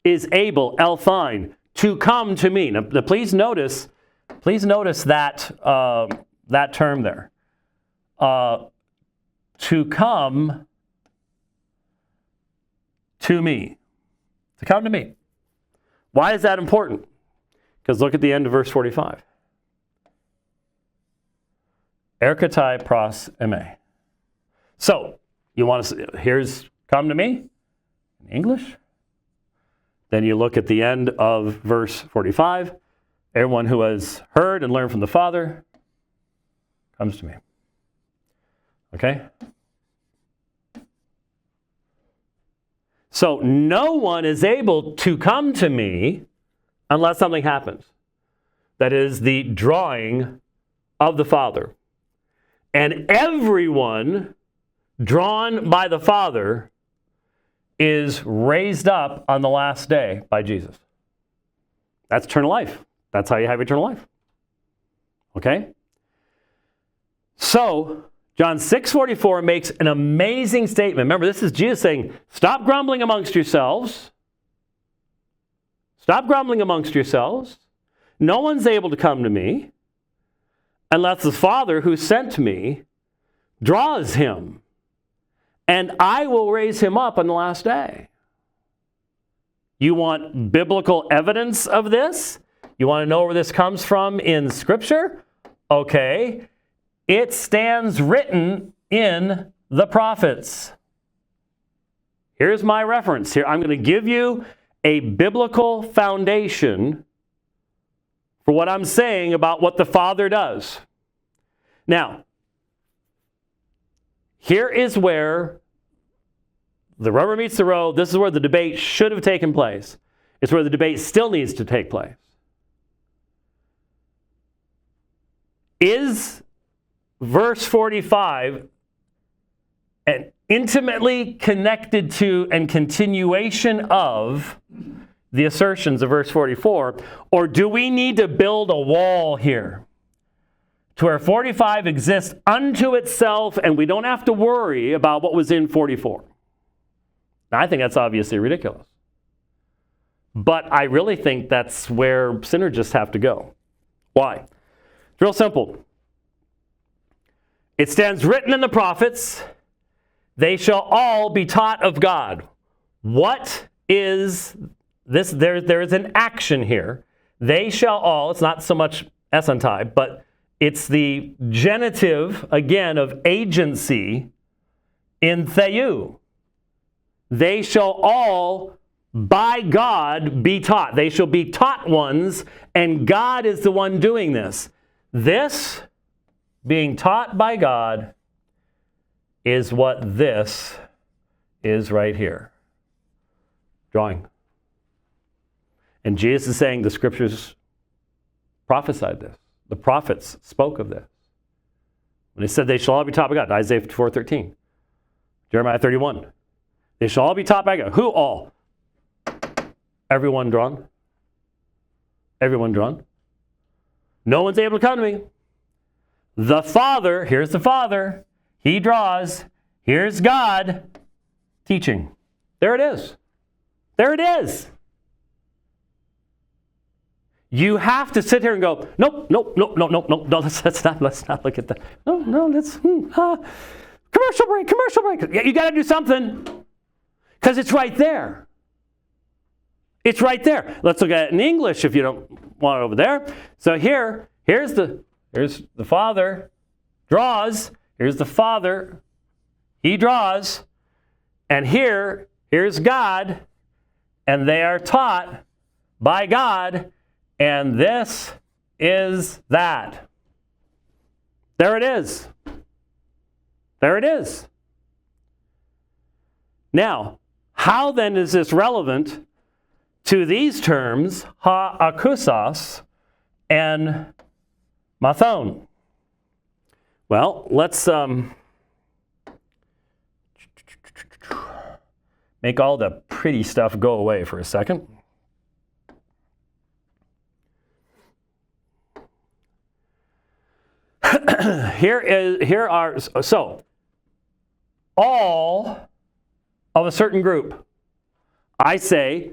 is able, elthine, to come to me. Now, please notice that that term there. To come to me. To come to me. Why is that important? Because look at the end of verse 45. Erkatai pros eme. So, you want to, here's come to me in English. Then you look at the end of verse 45. Everyone who has heard and learned from the Father comes to me. Okay? So no one is able to come to me unless something happens. That is the drawing of the Father. And everyone drawn by the Father is raised up on the last day by Jesus. That's eternal life. That's how you have eternal life. Okay? So, John 6:44 makes an amazing statement. Remember, this is Jesus saying, stop grumbling amongst yourselves. Stop grumbling amongst yourselves. No one's able to come to me unless the Father who sent me draws him. And I will raise him up on the last day. You want biblical evidence of this? You want to know where this comes from in Scripture? Okay. It stands written in the prophets. Here's my reference. Here, I'm going to give you a biblical foundation for what I'm saying about what the Father does. Now, here is where the rubber meets the road. This is where the debate should have taken place. It's where the debate still needs to take place. Is verse 45 and intimately connected to and continuation of the assertions of verse 44, or do we need to build a wall here to where 45 exists unto itself and we don't have to worry about what was in 44? Now, I think that's obviously ridiculous. But I really think that's where synergists have to go. Why? It's real simple. It stands written in the prophets, they shall all be taught of God. What is this? There is an action here. They shall all, it's not so much essentai, but it's the genitive, again, of agency in theou. They shall all, by God, be taught. They shall be taught ones, and God is the one doing this. This, being taught by God, is what this is right here. Drawing. And Jesus is saying the Scriptures prophesied this. The prophets spoke of this. When he said they shall all be taught by God, Isaiah 4:13, Jeremiah 31. They shall all be taught by God. Who all? Everyone drawn. Everyone drawn. No one's able to come to me. The Father, here's the Father, He draws. Here's God teaching. There it is. There it is. You have to sit here and go, nope, let's not look at that. Let's, commercial break. You got to do something. Because it's right there. It's right there. Let's look at it in English if you don't want it over there. So here's the Father draws. Here's the Father. He draws. And here's God. And they are taught by God. And this is that. There it is. There it is. Now, how then is this relevant to these terms, ha-akusas and mathon? Well, let's make all the pretty stuff go away for a second. So all of a certain group. I say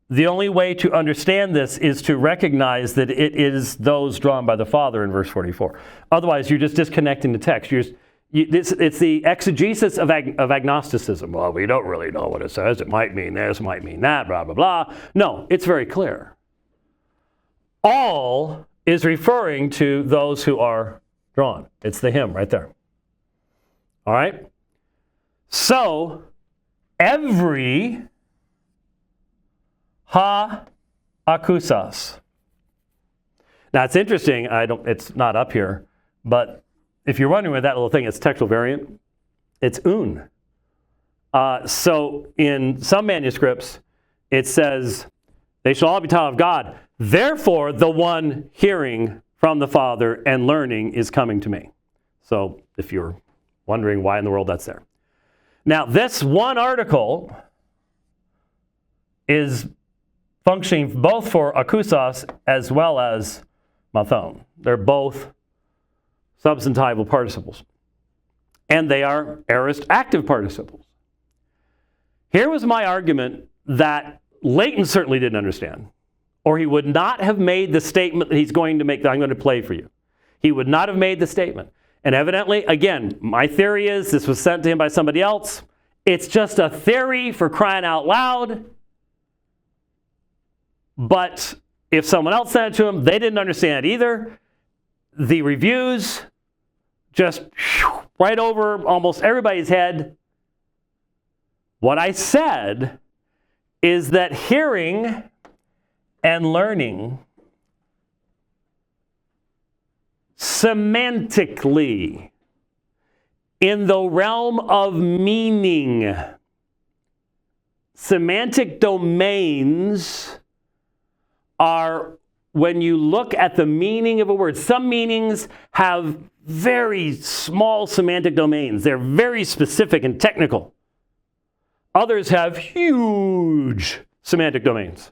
the only way to understand this is to recognize that it is those drawn by the Father in verse 44. Otherwise, you're just disconnecting the text. It's the exegesis of agnosticism. Well, we don't really know what it says. It might mean this, might mean that, blah, blah, blah. No, it's very clear. All is referring to those who are drawn. It's the him right there. All right? So, every ha-akusas. Now, it's interesting. It's not up here, but if you're wondering what that little thing is, textual variant, it's un. So, in some manuscripts, it says, they shall all be taught of God. Therefore, the one hearing from the Father and learning is coming to me. So, if you're wondering why in the world that's there. Now, this one article is functioning both for akusas as well as mathon. They're both substantival participles. And they are aorist active participles. Here was my argument that Leighton certainly didn't understand, or he would not have made the statement that he's going to make that I'm going to play for you. He would not have made the statement. And evidently, again, my theory is this was sent to him by somebody else. It's just a theory for crying out loud. But if someone else sent it to him, they didn't understand it either. The reviews just right over almost everybody's head. What I said is that hearing and learning semantically in the realm of meaning, semantic domains are when you look at the meaning of a word. Some meanings have very small semantic domains. They're very specific and technical. Others have huge semantic domains.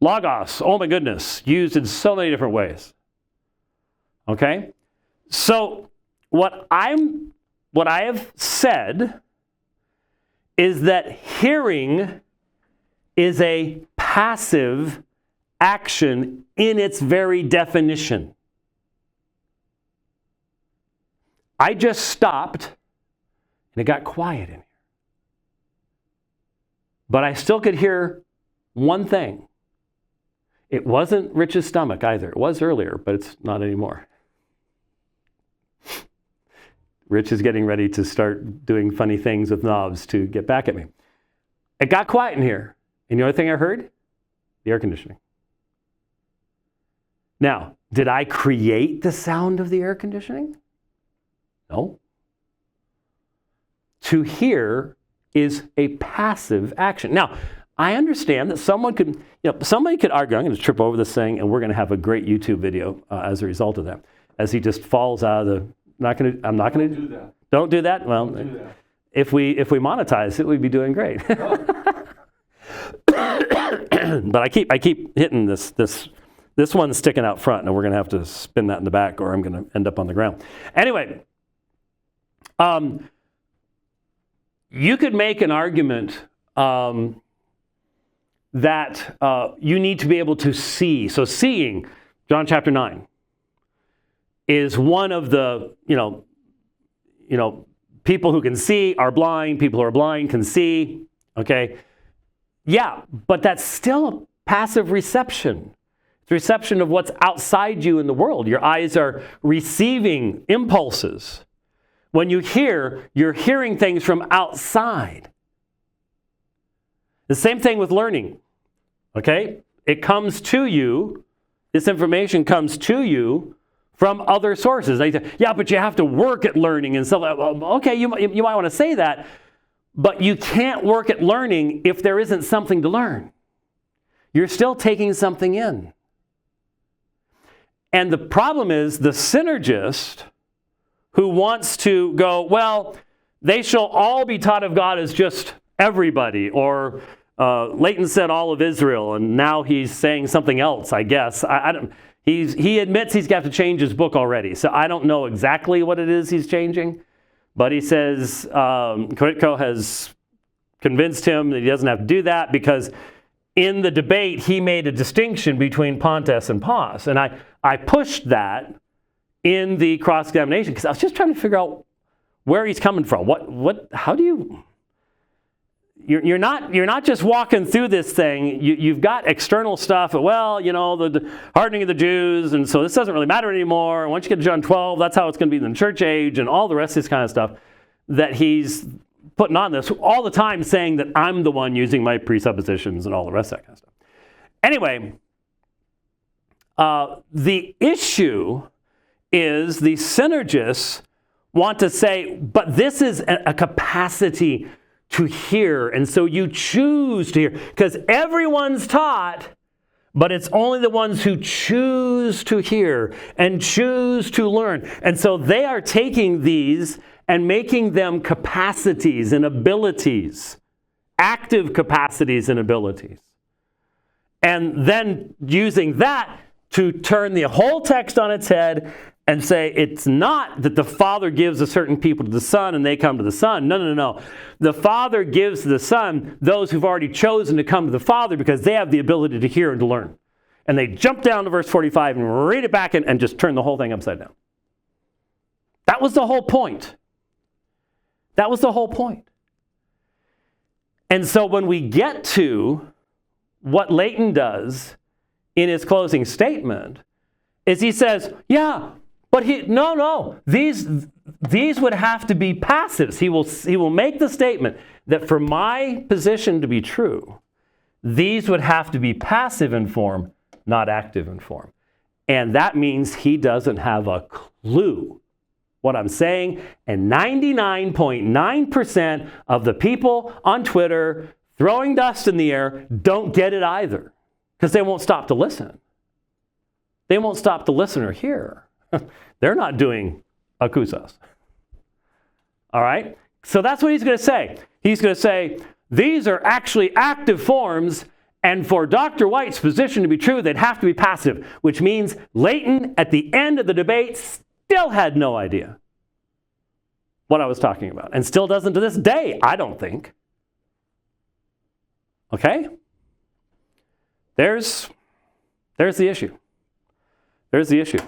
Logos, oh my goodness, used in so many different ways. Okay? So what I have said is that hearing is a passive action in its very definition. I just stopped and it got quiet in here. But I still could hear one thing. It wasn't Rich's stomach either. It was earlier, but it's not anymore. Rich is getting ready to start doing funny things with knobs to get back at me. It got quiet in here. And the other thing I heard? The air conditioning. Now, did I create the sound of the air conditioning? No. To hear is a passive action. Now, I understand that somebody could argue, I'm going to trip over this thing and we're going to have a great YouTube video as a result of that. As he just falls out of the, I'm not going to do that. Don't do that? Well, don't do that. If we monetize it, we'd be doing great. But I keep hitting this one's sticking out front, and we're going to have to spin that in the back, or I'm going to end up on the ground. Anyway, you could make an argument that you need to be able to see. So seeing, John chapter 9, is one of the, people who can see are blind, people who are blind can see, okay? Yeah, but that's still a passive reception. It's reception of what's outside you in the world. Your eyes are receiving impulses. When you hear, you're hearing things from outside. The same thing with learning, okay? It comes to you, this information comes to you from other sources. They say, yeah, but you have to work at learning and stuff. Okay, you might want to say that, but you can't work at learning if there isn't something to learn. You're still taking something in. And the problem is the synergist who wants to go, well, they shall all be taught of God as just everybody, or Leighton said all of Israel, and now he's saying something else, I guess. I don't. He admits he's got to change his book already, so I don't know exactly what it is he's changing, but he says Koritko has convinced him that he doesn't have to do that because in the debate he made a distinction between Pontes and Pos, and I pushed that in the cross-examination because I was just trying to figure out where he's coming from. How do you... You're not just walking through this thing. You've got external stuff. Well, the hardening of the Jews, and so this doesn't really matter anymore. Once you get to John 12, that's how it's going to be in the church age, and all the rest of this kind of stuff that he's putting on this all the time, saying that I'm the one using my presuppositions and all the rest of that kind of stuff. Anyway, the issue is the synergists want to say, but this is a capacity to hear, and so you choose to hear, because everyone's taught, but it's only the ones who choose to hear and choose to learn. And so they are taking these and making them capacities and abilities, active capacities and abilities, and then using that to turn the whole text on its head and say it's not that the Father gives a certain people to the Son and they come to the Son. No. The Father gives to the Son those who've already chosen to come to the Father because they have the ability to hear and to learn. And they jump down to verse 45 and read it back and just turn the whole thing upside down. That was the whole point. That was the whole point. And so when we get to what Leighton does in his closing statement, is he says, yeah, but these would have to be passives. He will make the statement that for my position to be true, these would have to be passive in form, not active in form. And that means he doesn't have a clue what I'm saying, and 99.9% of the people on Twitter throwing dust in the air don't get it either, because they won't stop to listen. They won't stop to listen or hear. They're not doing acusas. All right? So that's what he's going to say. He's going to say, these are actually active forms, and for Dr. White's position to be true, they'd have to be passive, which means Leighton, at the end of the debate, still had no idea what I was talking about, and still doesn't to this day, I don't think. Okay? There's the issue. There's the issue.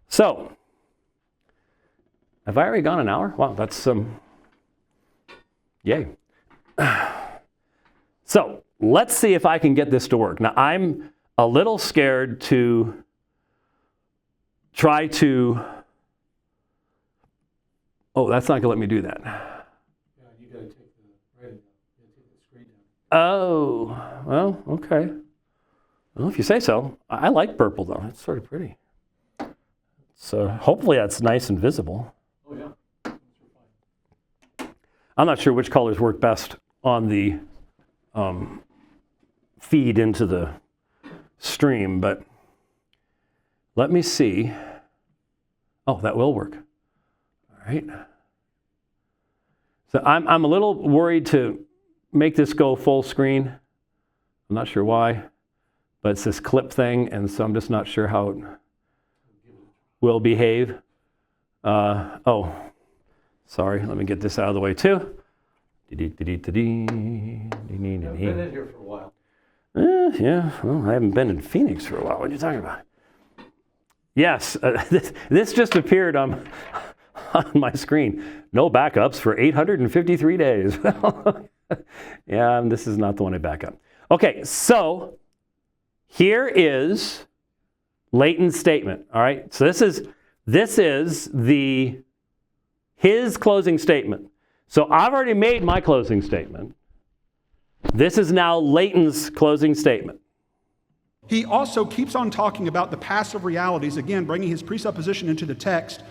So, have I already gone an hour? Wow, that's yay. So, let's see if I can get this to work. Now, I'm a little scared to try to... Oh, that's not going to let me do that. Yeah, you got to take the writing down. You got to take the screen down. Oh, well, okay. Well, if you say so. I like purple, though. It's sort of pretty. So hopefully that's nice and visible. Oh, yeah. Those are fine. I'm not sure which colors work best on the feed into the stream, but let me see. Oh, that will work. All right. So I'm a little worried to make this go full screen. I'm not sure why, but it's this clip thing, and so I'm just not sure how it will behave. Oh, sorry. Let me get this out of the way too. I've been in here for a while. Yeah, well, I haven't been in Phoenix for a while. What are you talking about? Yes, this just appeared on my screen. No backups for 853 days. Yeah, this is not the one I back up. Okay, so here is Leighton's statement. All right, so this is his closing statement. So I've already made my closing statement. This is now Leighton's closing statement. He also keeps on talking about the passive realities, again, bringing his presupposition into the text.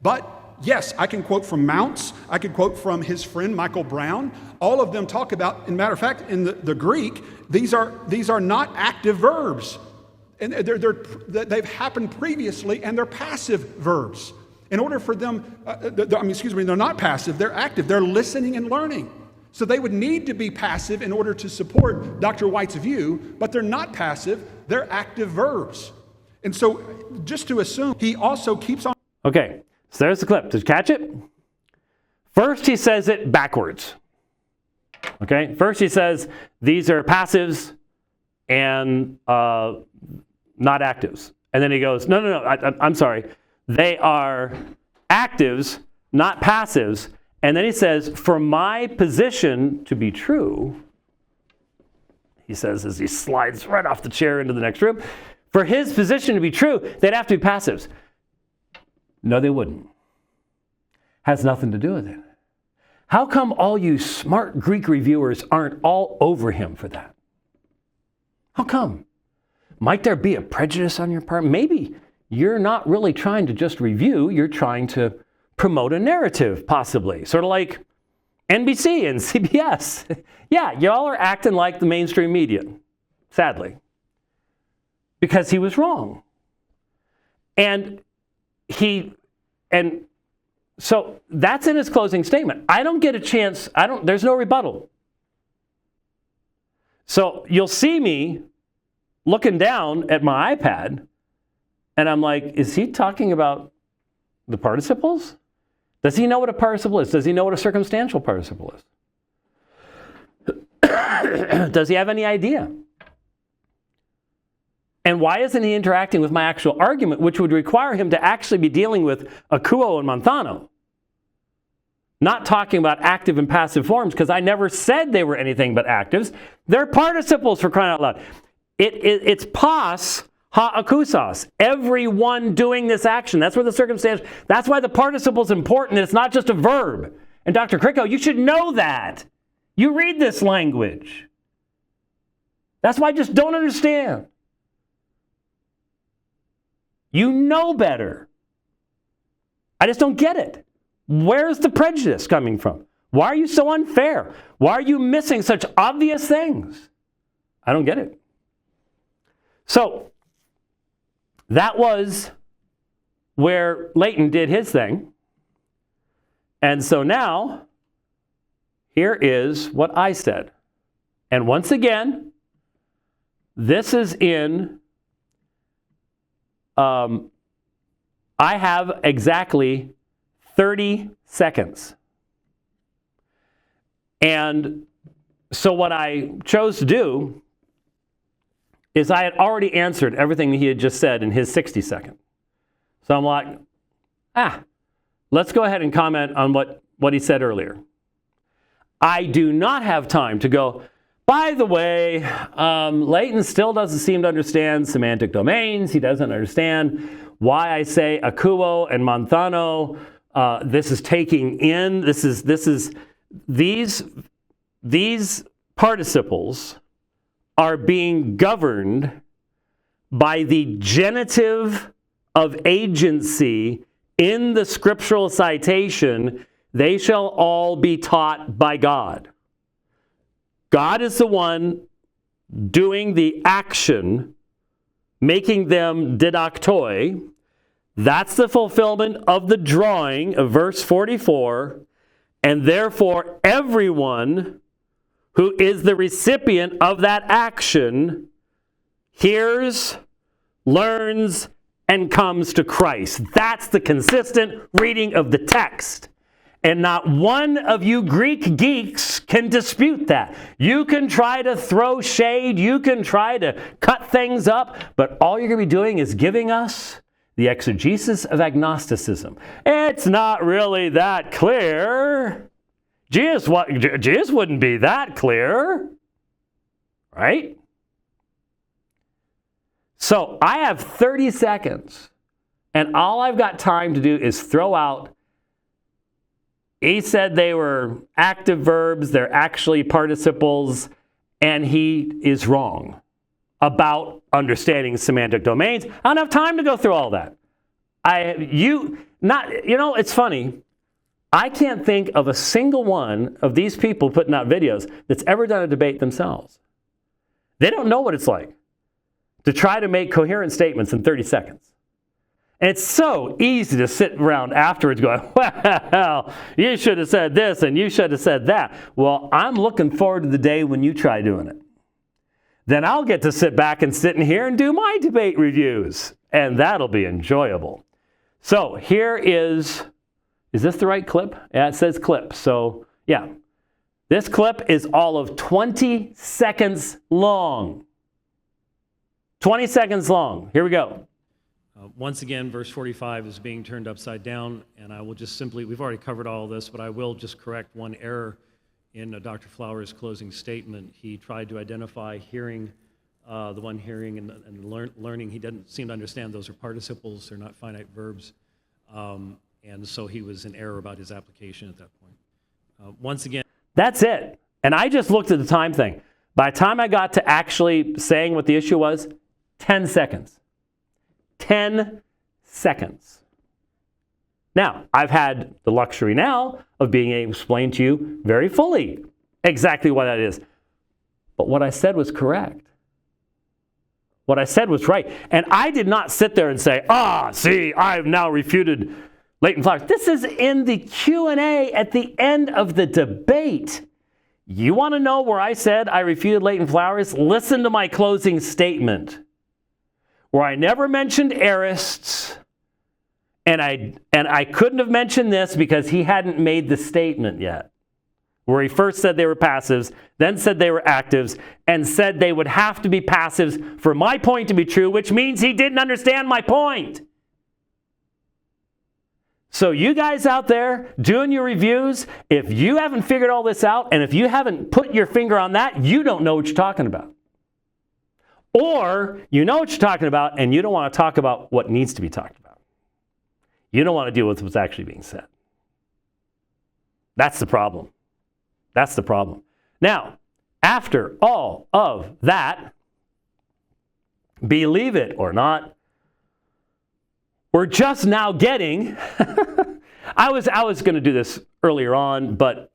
But yes, I can quote from Mounts. I could quote from his friend Michael Brown. All of them talk about, as a matter of fact, in the Greek, these are not active verbs. And they've happened previously, and they're passive verbs. In order for them, they're not passive, they're active. They're listening and learning. So they would need to be passive in order to support Dr. White's view, but they're not passive, they're active verbs. And so just to assume, he also keeps on. Okay, so there's the clip. Did you catch it? First, he says it backwards. Okay, first he says these are passives and not actives. And then he goes, no, I'm sorry. They are actives, not passives. And then he says, for my position to be true, he says as he slides right off the chair into the next room, for his position to be true, they'd have to be passives. No, they wouldn't. Has nothing to do with it. How come all you smart Greek reviewers aren't all over him for that? How come? Might there be a prejudice on your part? Maybe you're not really trying to just review, you're trying to promote a narrative, possibly. Sort of like NBC and CBS. Yeah, y'all are acting like the mainstream media, sadly. Because he was wrong. And so that's in his closing statement. I don't get a chance, there's no rebuttal. So you'll see me looking down at my iPad, and I'm like, is he talking about the participles? Does he know what a participle is? Does he know what a circumstantial participle is? Does he have any idea? And why isn't he interacting with my actual argument, which would require him to actually be dealing with akuo and manthano? Not talking about active and passive forms, because I never said they were anything but actives. They're participles, for crying out loud. It's pas ha akusas. Everyone doing this action. That's where the circumstance, that's why the participle is important. It's not just a verb. And Dr. Kricko, you should know that. You read this language. That's why I just don't understand. You know better. I just don't get it. Where's the prejudice coming from? Why are you so unfair? Why are you missing such obvious things? I don't get it. So, that was where Leighton did his thing. And so now, here is what I said. And once again, this is in, I have exactly 30 seconds. And so what I chose to do is I had already answered everything he had just said in his 60 seconds. So I'm like, let's go ahead and comment on what he said earlier. I do not have time to go, by the way, Leighton still doesn't seem to understand semantic domains. He doesn't understand why I say akuo and manthano. This is taking in, these participles are being governed by the genitive of agency in the scriptural citation. They shall all be taught by God. God is the one doing the action, making them didaktoi. That's the fulfillment of the drawing of verse 44. And therefore, everyone who is the recipient of that action hears, learns, and comes to Christ. That's the consistent reading of the text. And not one of you Greek geeks can dispute that. You can try to throw shade, you can try to cut things up, but all you're going to be doing is giving us the exegesis of agnosticism. It's not really that clear. Jesus wouldn't be that clear, right? So I have 30 seconds, and all I've got time to do is throw out, he said they were active verbs, they're actually participles, and he is wrong about understanding semantic domains. I don't have time to go through all that. It's funny. I can't think of a single one of these people putting out videos that's ever done a debate themselves. They don't know what it's like to try to make coherent statements in 30 seconds. And it's so easy to sit around afterwards going, well, you should have said this and you should have said that. Well, I'm looking forward to the day when you try doing it. Then I'll get to sit back and sit in here and do my debate reviews. And that'll be enjoyable. So here is this the right clip? Yeah, it says clip. So yeah, this clip is all of 20 seconds long. 20 seconds long. Here we go. Once again, verse 45 is being turned upside down, and I will just simply, we've already covered all of this, but I will just correct one error in Dr. Flowers' closing statement. He tried to identify hearing, the one hearing and learning. He doesn't seem to understand those are participles, they're not finite verbs, and so he was in error about his application at that point. Once again, that's it. And I just looked at the time thing. By the time I got to actually saying what the issue was, 10 seconds. 10 seconds. Now, I've had the luxury now of being able to explain to you very fully exactly what that is. But what I said was correct. What I said was right. And I did not sit there and say, see, I've now refuted Leighton Flowers. This is in the Q&A at the end of the debate. You want to know where I said I refuted Leighton Flowers? Listen to my closing statement, where I never mentioned aorists, and I couldn't have mentioned this because he hadn't made the statement yet, where he first said they were passives, then said they were actives, and said they would have to be passives for my point to be true, which means he didn't understand my point. So you guys out there doing your reviews, if you haven't figured all this out, and if you haven't put your finger on that, you don't know what you're talking about. Or you know what you're talking about, and you don't want to talk about what needs to be talked about. You don't want to deal with what's actually being said. That's the problem. That's the problem. Now, after all of that, believe it or not, we're just now getting, I was going to do this earlier on, but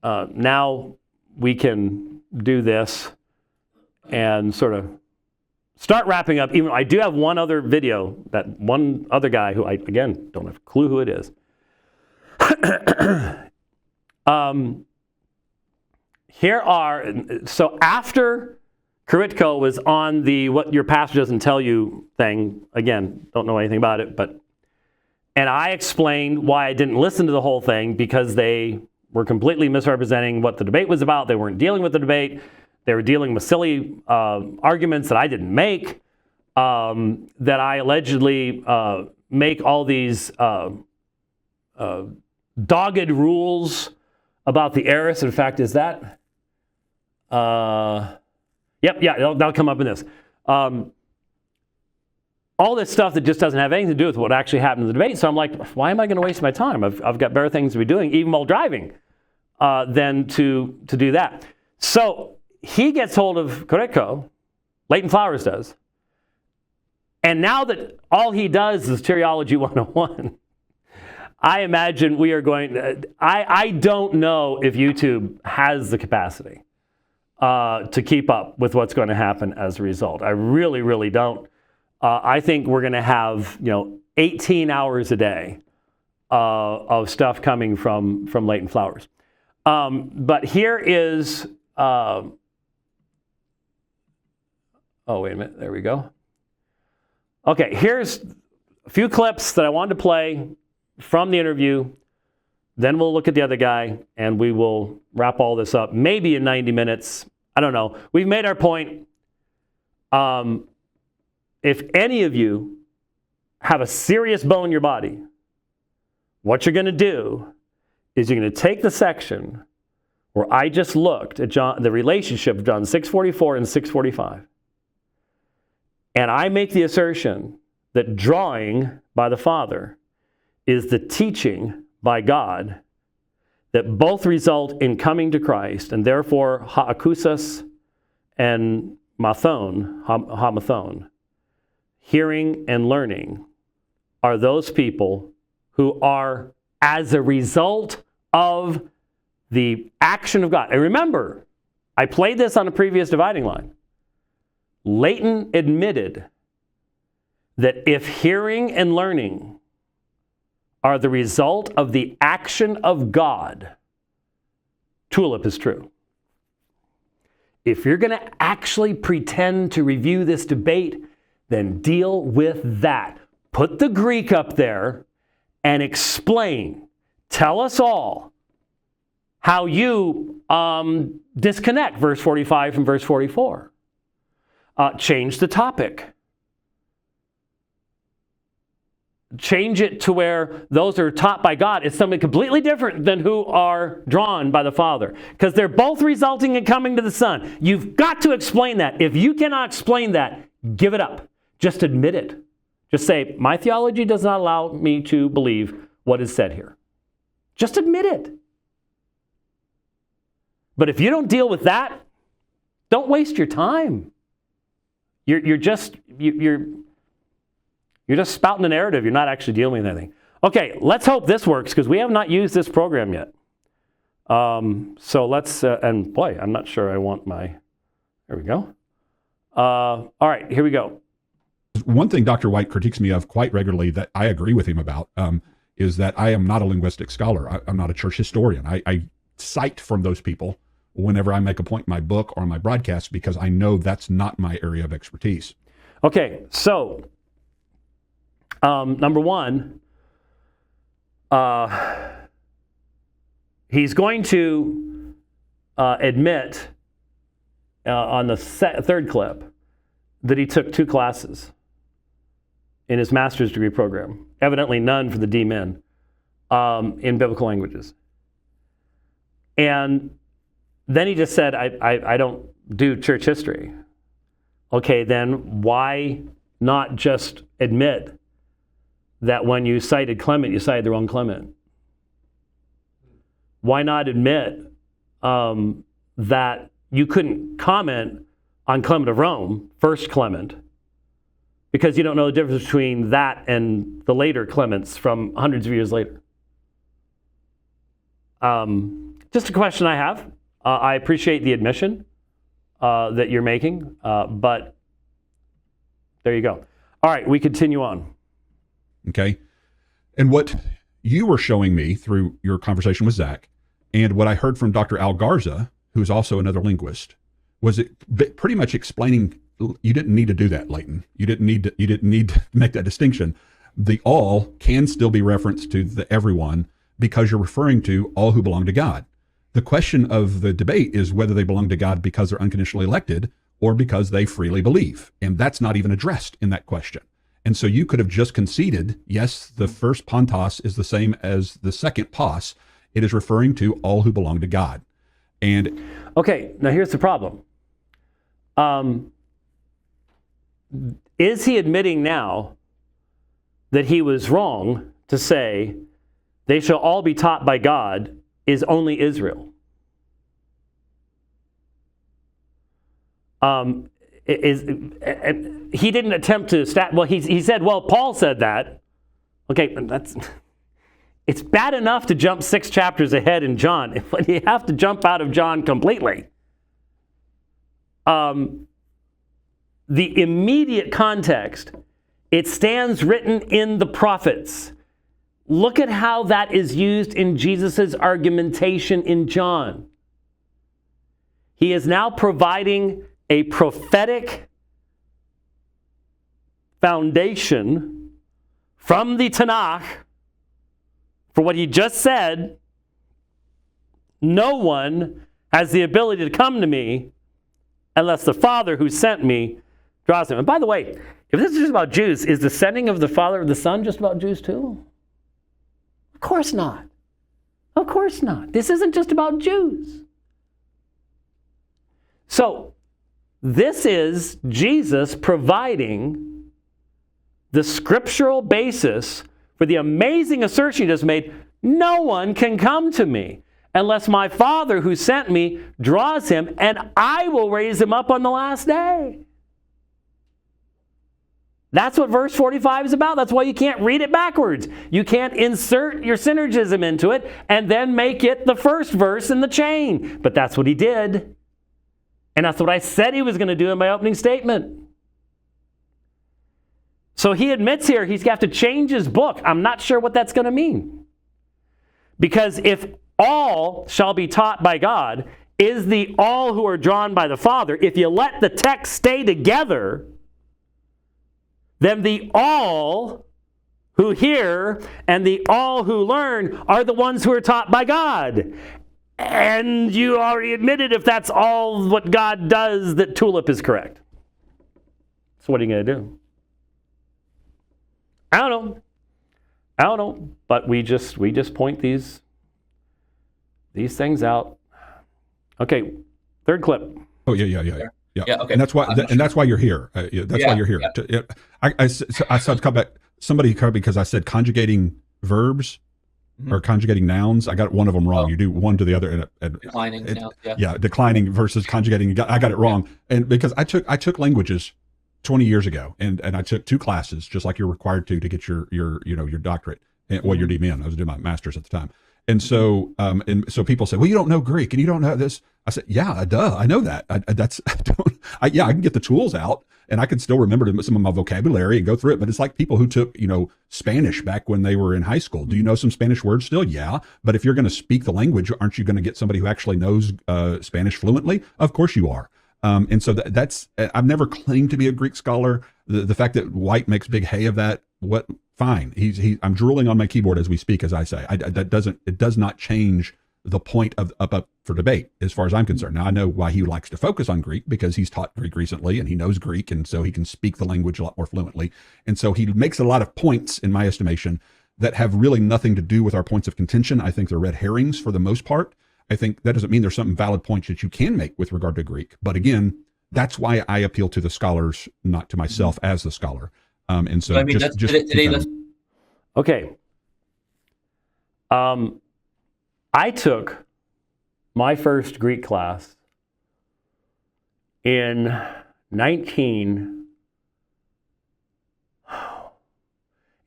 now we can do this and sort of start wrapping up. Even I do have one other video, that one other guy who I, again, don't have a clue who it is. Here are, so after Karitko was on the what your pastor doesn't tell you thing, again, don't know anything about it, and I explained why I didn't listen to the whole thing, because they were completely misrepresenting what the debate was about. They weren't dealing with the debate. They were dealing with silly arguments that I didn't make, that I allegedly make all these dogged rules about the heiress. In fact, is that? That'll come up in this. All this stuff that just doesn't have anything to do with what actually happened in the debate. So I'm like, why am I going to waste my time? I've got better things to be doing, even while driving, than to do that. So he gets hold of Karitko, Leighton Flowers does, and now that all he does is Teriology 101, I imagine we are going, I don't know if YouTube has the capacity to keep up with what's going to happen as a result. I really, really don't. I think we're going to have 18 hours a day of stuff coming from Leighton Flowers. But here is, oh, wait a minute. There we go. Okay, here's a few clips that I wanted to play from the interview. Then we'll look at the other guy, and we will wrap all this up, maybe in 90 minutes. I don't know. We've made our point. If any of you have a serious bone in your body, what you're going to do is you're going to take the section where I just looked at the relationship of John 6:44 and 6:45. And I make the assertion that drawing by the Father is the teaching by God, that both result in coming to Christ, and therefore ha'akusas and hamathon, hearing and learning, are those people who are as a result of the action of God. And remember, I played this on a previous dividing line. Leighton admitted that if hearing and learning are the result of the action of God, tulip is true. If you're going to actually pretend to review this debate, then deal with that. Put the Greek up there and explain. Tell us all how you disconnect verse 45 from verse 44. Change the topic. Change it to where those are taught by God is something completely different than who are drawn by the Father. Because they're both resulting in coming to the Son. You've got to explain that. If you cannot explain that, give it up. Just admit it. Just say, my theology does not allow me to believe what is said here. Just admit it. But if you don't deal with that, don't waste your time. You're just spouting a narrative. You're not actually dealing with anything. Okay, let's hope this works because we have not used this program yet. So let's, and boy, I'm not sure I want my, there we go. All right, here we go. One thing Dr. White critiques me of quite regularly that I agree with him about is that I am not a linguistic scholar. I'm not a church historian. I cite from those people whenever I make a point in my book or my broadcast because I know that's not my area of expertise. Okay, so number one, he's going to admit on the third clip that he took 2 classes in his master's degree program, evidently none for the D-Min, in biblical languages. And then he just said, I don't do church history. Okay, then why not just admit that when you cited Clement, you cited the wrong Clement? Why not admit that you couldn't comment on Clement of Rome, first Clement, because you don't know the difference between that and the later Clements from hundreds of years later? Just a question I have. I appreciate the admission that you're making, but there you go. All right, we continue on. Okay. And what you were showing me through your conversation with Zach, and what I heard from Dr. Al Garza, who's also another linguist, was it pretty much explaining you didn't need to do that, Leighton. You didn't need to make that distinction. The all can still be referenced to the everyone because you're referring to all who belong to God. The question of the debate is whether they belong to God because they're unconditionally elected or because they freely believe. And that's not even addressed in that question. And so you could have just conceded, yes, the first pantos is the same as the second pos. It is referring to all who belong to God. And okay, now here's the problem. Is he admitting now that he was wrong to say they shall all be taught by God is only Israel? He didn't attempt to he said, well, Paul said that. Okay, it's bad enough to jump 6 chapters ahead in John, but you have to jump out of John completely. The immediate context, it stands written in the prophets. Look at how that is used in Jesus' argumentation in John. He is now providing a prophetic foundation from the Tanakh for what he just said. No one has the ability to come to me unless the Father who sent me draws him. And by the way, if this is just about Jews, is the sending of the Father of the Son just about Jews too? Of course not. Of course not. This isn't just about Jews. So, this is Jesus providing the scriptural basis for the amazing assertion he just made. No one can come to me unless my Father who sent me draws him, and I will raise him up on the last day. That's what verse 45 is about. That's why you can't read it backwards. You can't insert your synergism into it and then make it the first verse in the chain. But that's what he did. And that's what I said he was going to do in my opening statement. So he admits here he's got to change his book. I'm not sure what that's going to mean. Because if all shall be taught by God is the all who are drawn by the Father, if you let the text stay together, then the all who hear and the all who learn are the ones who are taught by God. And you already admitted if that's all what God does, that tulip is correct. So what are you going to do? I don't know. But we just point these things out. Okay, third clip. Oh yeah. Okay. And that's why you're here. Why you're here. Yeah. I saw come back. Somebody come because I said conjugating verbs or conjugating nouns. I got one of them wrong. You do one to the other. Declining nouns. Declining versus conjugating. I got it wrong. And because I took languages 20 years ago, and I took 2 classes just like you're required to get your doctorate. Well, your DMin. I was doing my master's at the time. And so people say, well, you don't know Greek and you don't know this. I said, yeah, duh, I know that. I can get the tools out and I can still remember some of my vocabulary and go through it. But it's like people who took, Spanish back when they were in high school. Do you know some Spanish words still? Yeah. But if you're going to speak the language, aren't you going to get somebody who actually knows Spanish fluently? Of course you are. And so that's, I've never claimed to be a Greek scholar. The fact that White makes big hay of that, fine. I'm drooling on my keyboard as we speak, as I say. It does not change the point of up for debate as far as I'm concerned. Now I know why he likes to focus on Greek, because he's taught Greek recently and he knows Greek, and so he can speak the language a lot more fluently. And so he makes a lot of points, in my estimation, that have really nothing to do with our points of contention. I think they're red herrings for the most part. I think that doesn't mean there's some valid points that you can make with regard to Greek. But again, that's why I appeal to the scholars, not to myself as the scholar. And so okay. I took my first Greek class in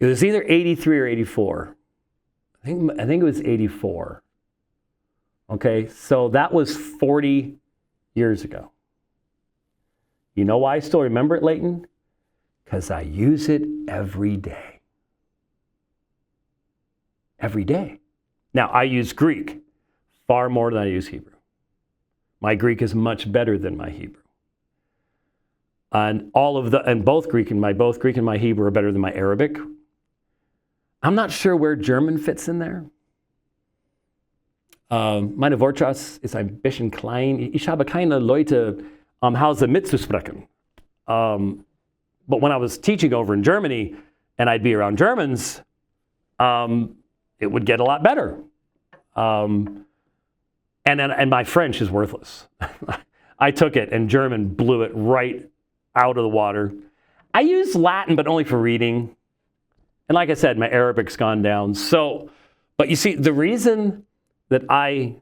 it was either 83 or 84. I think it was 84. Okay, so that was 40 years ago. You know why I still remember it, Leighton? Because I use it every day. Every day. Now, I use Greek far more than I use Hebrew. My Greek is much better than my Hebrew. And both Greek and my Hebrew are better than my Arabic. I'm not sure where German fits in there. Meine Wortschatz ist ein bisschen klein. Ich habe keine Leute am Hause mitzusprechen. But when I was teaching over in Germany and I'd be around Germans, it would get a lot better. And my French is worthless. I took it and German blew it right out of the water. I use Latin, but only for reading. And like I said, my Arabic's gone down. But you see, the reason that I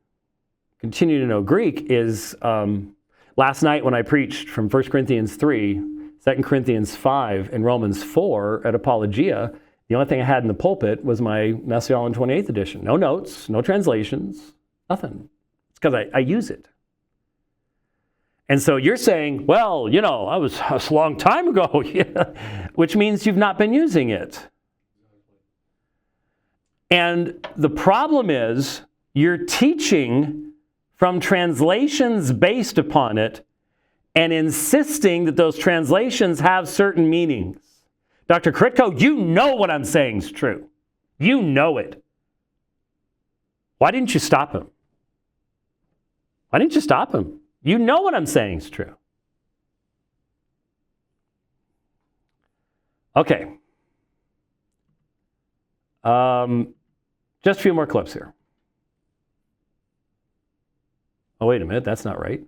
continue to know Greek is last night when I preached from 1 Corinthians 3, 2 Corinthians 5, and Romans 4 at Apologia, the only thing I had in the pulpit was my Messiah 28th edition. No notes, no translations, nothing. It's because I use it. And so you're saying, well, that was a long time ago, which means you've not been using it. And the problem is you're teaching from translations based upon it and insisting that those translations have certain meanings. Dr. Kritko, you know what I'm saying is true. You know it. Why didn't you stop him? Why didn't you stop him? You know what I'm saying is true. Okay. Just a few more clips here. Oh, wait a minute. That's not right.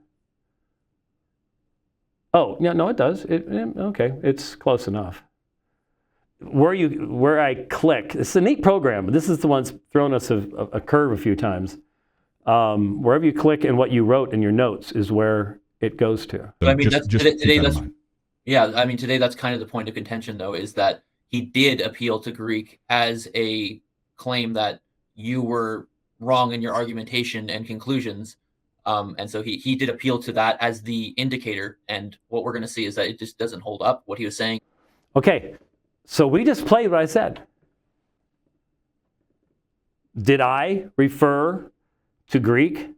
Oh, yeah, no, it does. Okay, it's close enough. Where I click, it's a neat program, but this is the one that's thrown us a curve a few times. Wherever you click and what you wrote in your notes is where it goes to. But I mean, today that's kind of the point of contention, though, is that he did appeal to Greek as a claim that you were wrong in your argumentation and conclusions. And so he did appeal to that as the indicator. And what we're going to see is that it just doesn't hold up, what he was saying. Okay. So we just played what I said. Did I refer to Greek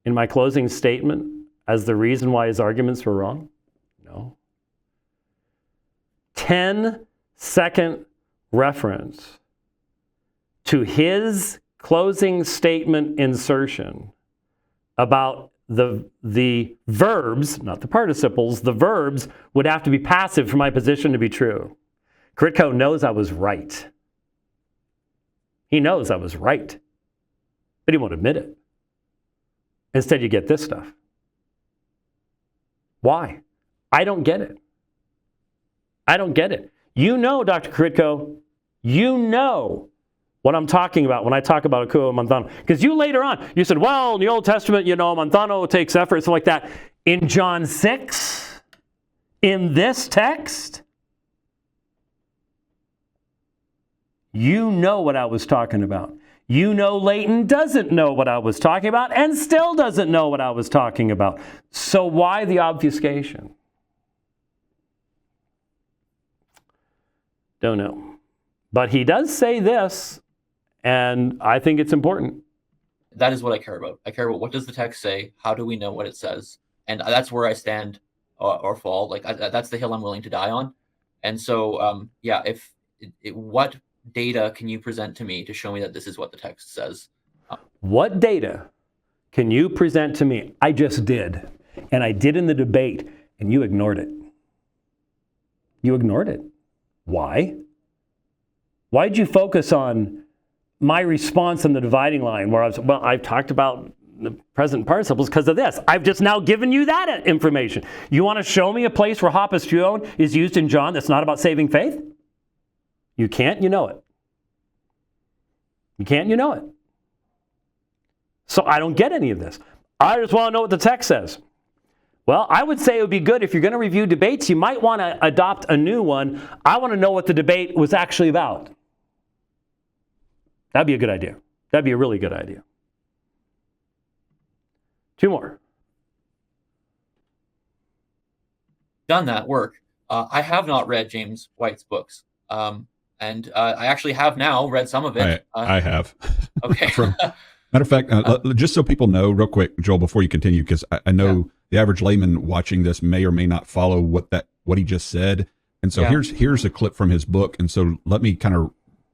in my closing statement as the reason why his arguments were wrong? No. 10-second reference to his closing statement insertion about the verbs, not the participles, the verbs would have to be passive for my position to be true. Critco knows I was right. He knows I was right, but he won't admit it. Instead, you get this stuff. Why? I don't get it. I don't get it. You know, Dr. Critco, you know what I'm talking about when I talk about akuo manthano. Because you later on, you said, well, in the Old Testament, you know, manthano takes effort, something like that. In John 6, in this text, you know what I was talking about. You know Leighton doesn't know what I was talking about and still doesn't know what I was talking about. So why the obfuscation? Don't know. But he does say this, and I think it's important. That is what I care about. I care about what does the text say? How do we know what it says? And that's where I stand or fall. Like that's the hill I'm willing to die on. And so, yeah, what data can you present to me to show me that this is what the text says? What data can you present to me? I just did. And I did in the debate, and you ignored it. You ignored it. Why? Why did you focus on my response on the dividing line where I've talked about the present participles because of this. I've just now given you that information. You want to show me a place where hapastuon is used in John that's not about saving faith? You can't, you know it. You can't, you know it. So I don't get any of this. I just want to know what the text says. Well, I would say it would be good if you're going to review debates, you might want to adopt a new one. I want to know what the debate was actually about. That'd be a good idea. That'd be a really good idea. Two more. Done that work. I have not read James White's books. And I actually have now read some of it. I have. Okay. Matter of fact, just so people know real quick, Joel, before you continue, because I know the average layman watching this may or may not follow what he just said. And so here's a clip from his book. And so let me kind of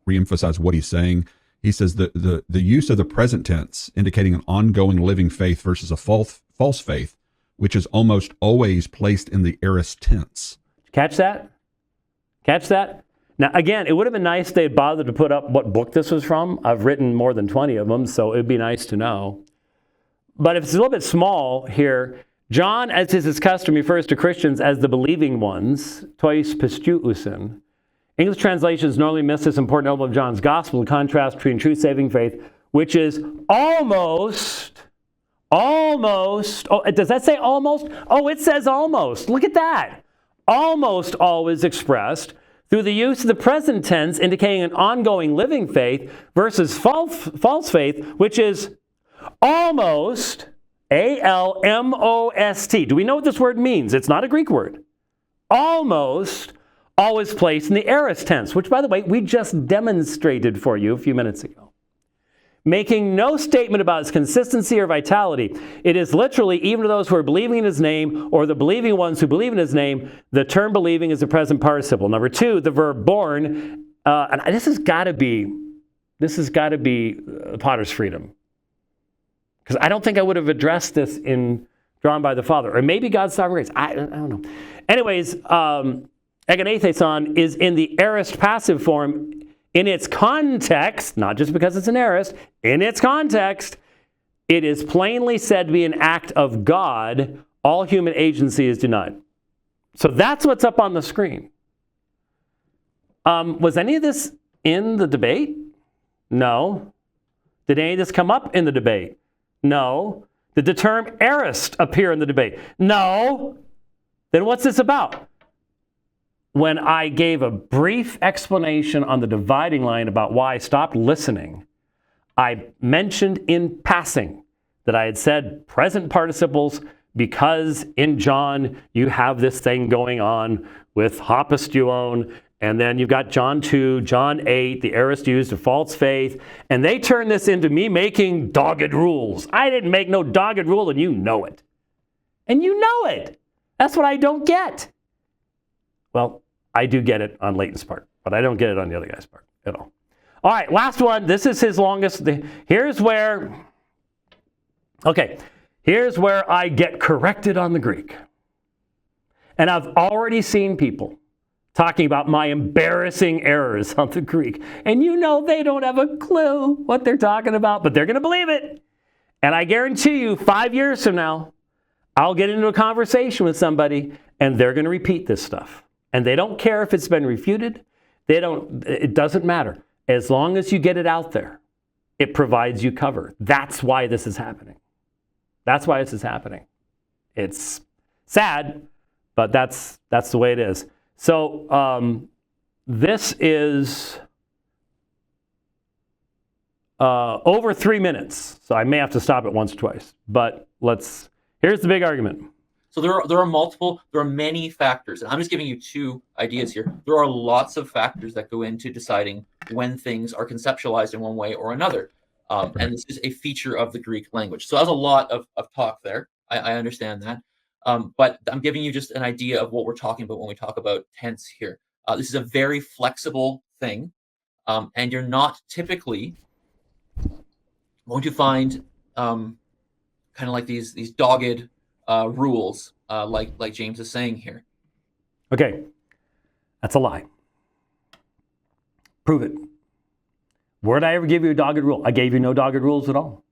reemphasize what he's saying. He says the use of the present tense indicating an ongoing living faith versus a false faith, which is almost always placed in the aorist tense. Catch that? Catch that? Now, again, it would have been nice if they had bothered to put up what book this was from. I've written more than 20 of them, so it would be nice to know. But if it's a little bit small here, John, as is his custom, refers to Christians as the believing ones, tois pistuusin. English translations normally miss this important element of John's gospel, the contrast between true saving faith, which is almost, does that say almost? Oh, it says almost. Look at that. Almost always expressed through the use of the present tense indicating an ongoing living faith versus false faith, which is almost, A-L-M-O-S-T. Do we know what this word means? It's not a Greek word. Almost always placed in the aorist tense, which, by the way, we just demonstrated for you a few minutes ago. Making no statement about its consistency or vitality. It is literally, even to those who are believing in his name, or the believing ones who believe in his name, the term believing is a present participle. Number two, the verb born, and this has got to be Potter's freedom. Because I don't think I would have addressed this in Drawn by the Father. Or maybe God's sovereign grace. I don't know. Anyways, egenetheson is in the aorist passive form. In its context, not just because it's an aorist, in its context, it is plainly said to be an act of God. All human agency is denied. So that's what's up on the screen. Was any of this in the debate? No. Did any of this come up in the debate? No. Did the term aorist appear in the debate? No. Then what's this about? When I gave a brief explanation on the dividing line about why I stopped listening, I mentioned in passing that I had said present participles because in John you have this thing going on with hapastuon And then you've got John 2, John 8, the aorist used of false faith. And they turn this into me making dogged rules. I didn't make no dogged rule, and you know it. And you know it. That's what I don't get. Well, I do get it on Leighton's part, but I don't get it on the other guy's part at all. All right, last one. This is his longest. Here's where I get corrected on the Greek. And I've already seen people talking about my embarrassing errors on the Greek. And you know they don't have a clue what they're talking about, but they're going to believe it. And I guarantee you, 5 years from now, I'll get into a conversation with somebody and they're going to repeat this stuff. And they don't care if it's been refuted. It doesn't matter. As long as you get it out there, it provides you cover. That's why this is happening. That's why this is happening. It's sad, but that's the way it is. So this is over 3 minutes. So I may have to stop it once or twice. But here's the big argument. So there are many factors. And I'm just giving you two ideas here. There are lots of factors that go into deciding when things are conceptualized in one way or another. And this is a feature of the Greek language. So that's a lot of talk there. I understand that. But I'm giving you just an idea of what we're talking about when we talk about tense here. This is a very flexible thing. And you're not typically going to find kind of like these dogged rules, like James is saying here. Okay, that's a lie. Prove it. Where did I ever give you a dogged rule? I gave you no dogged rules at all.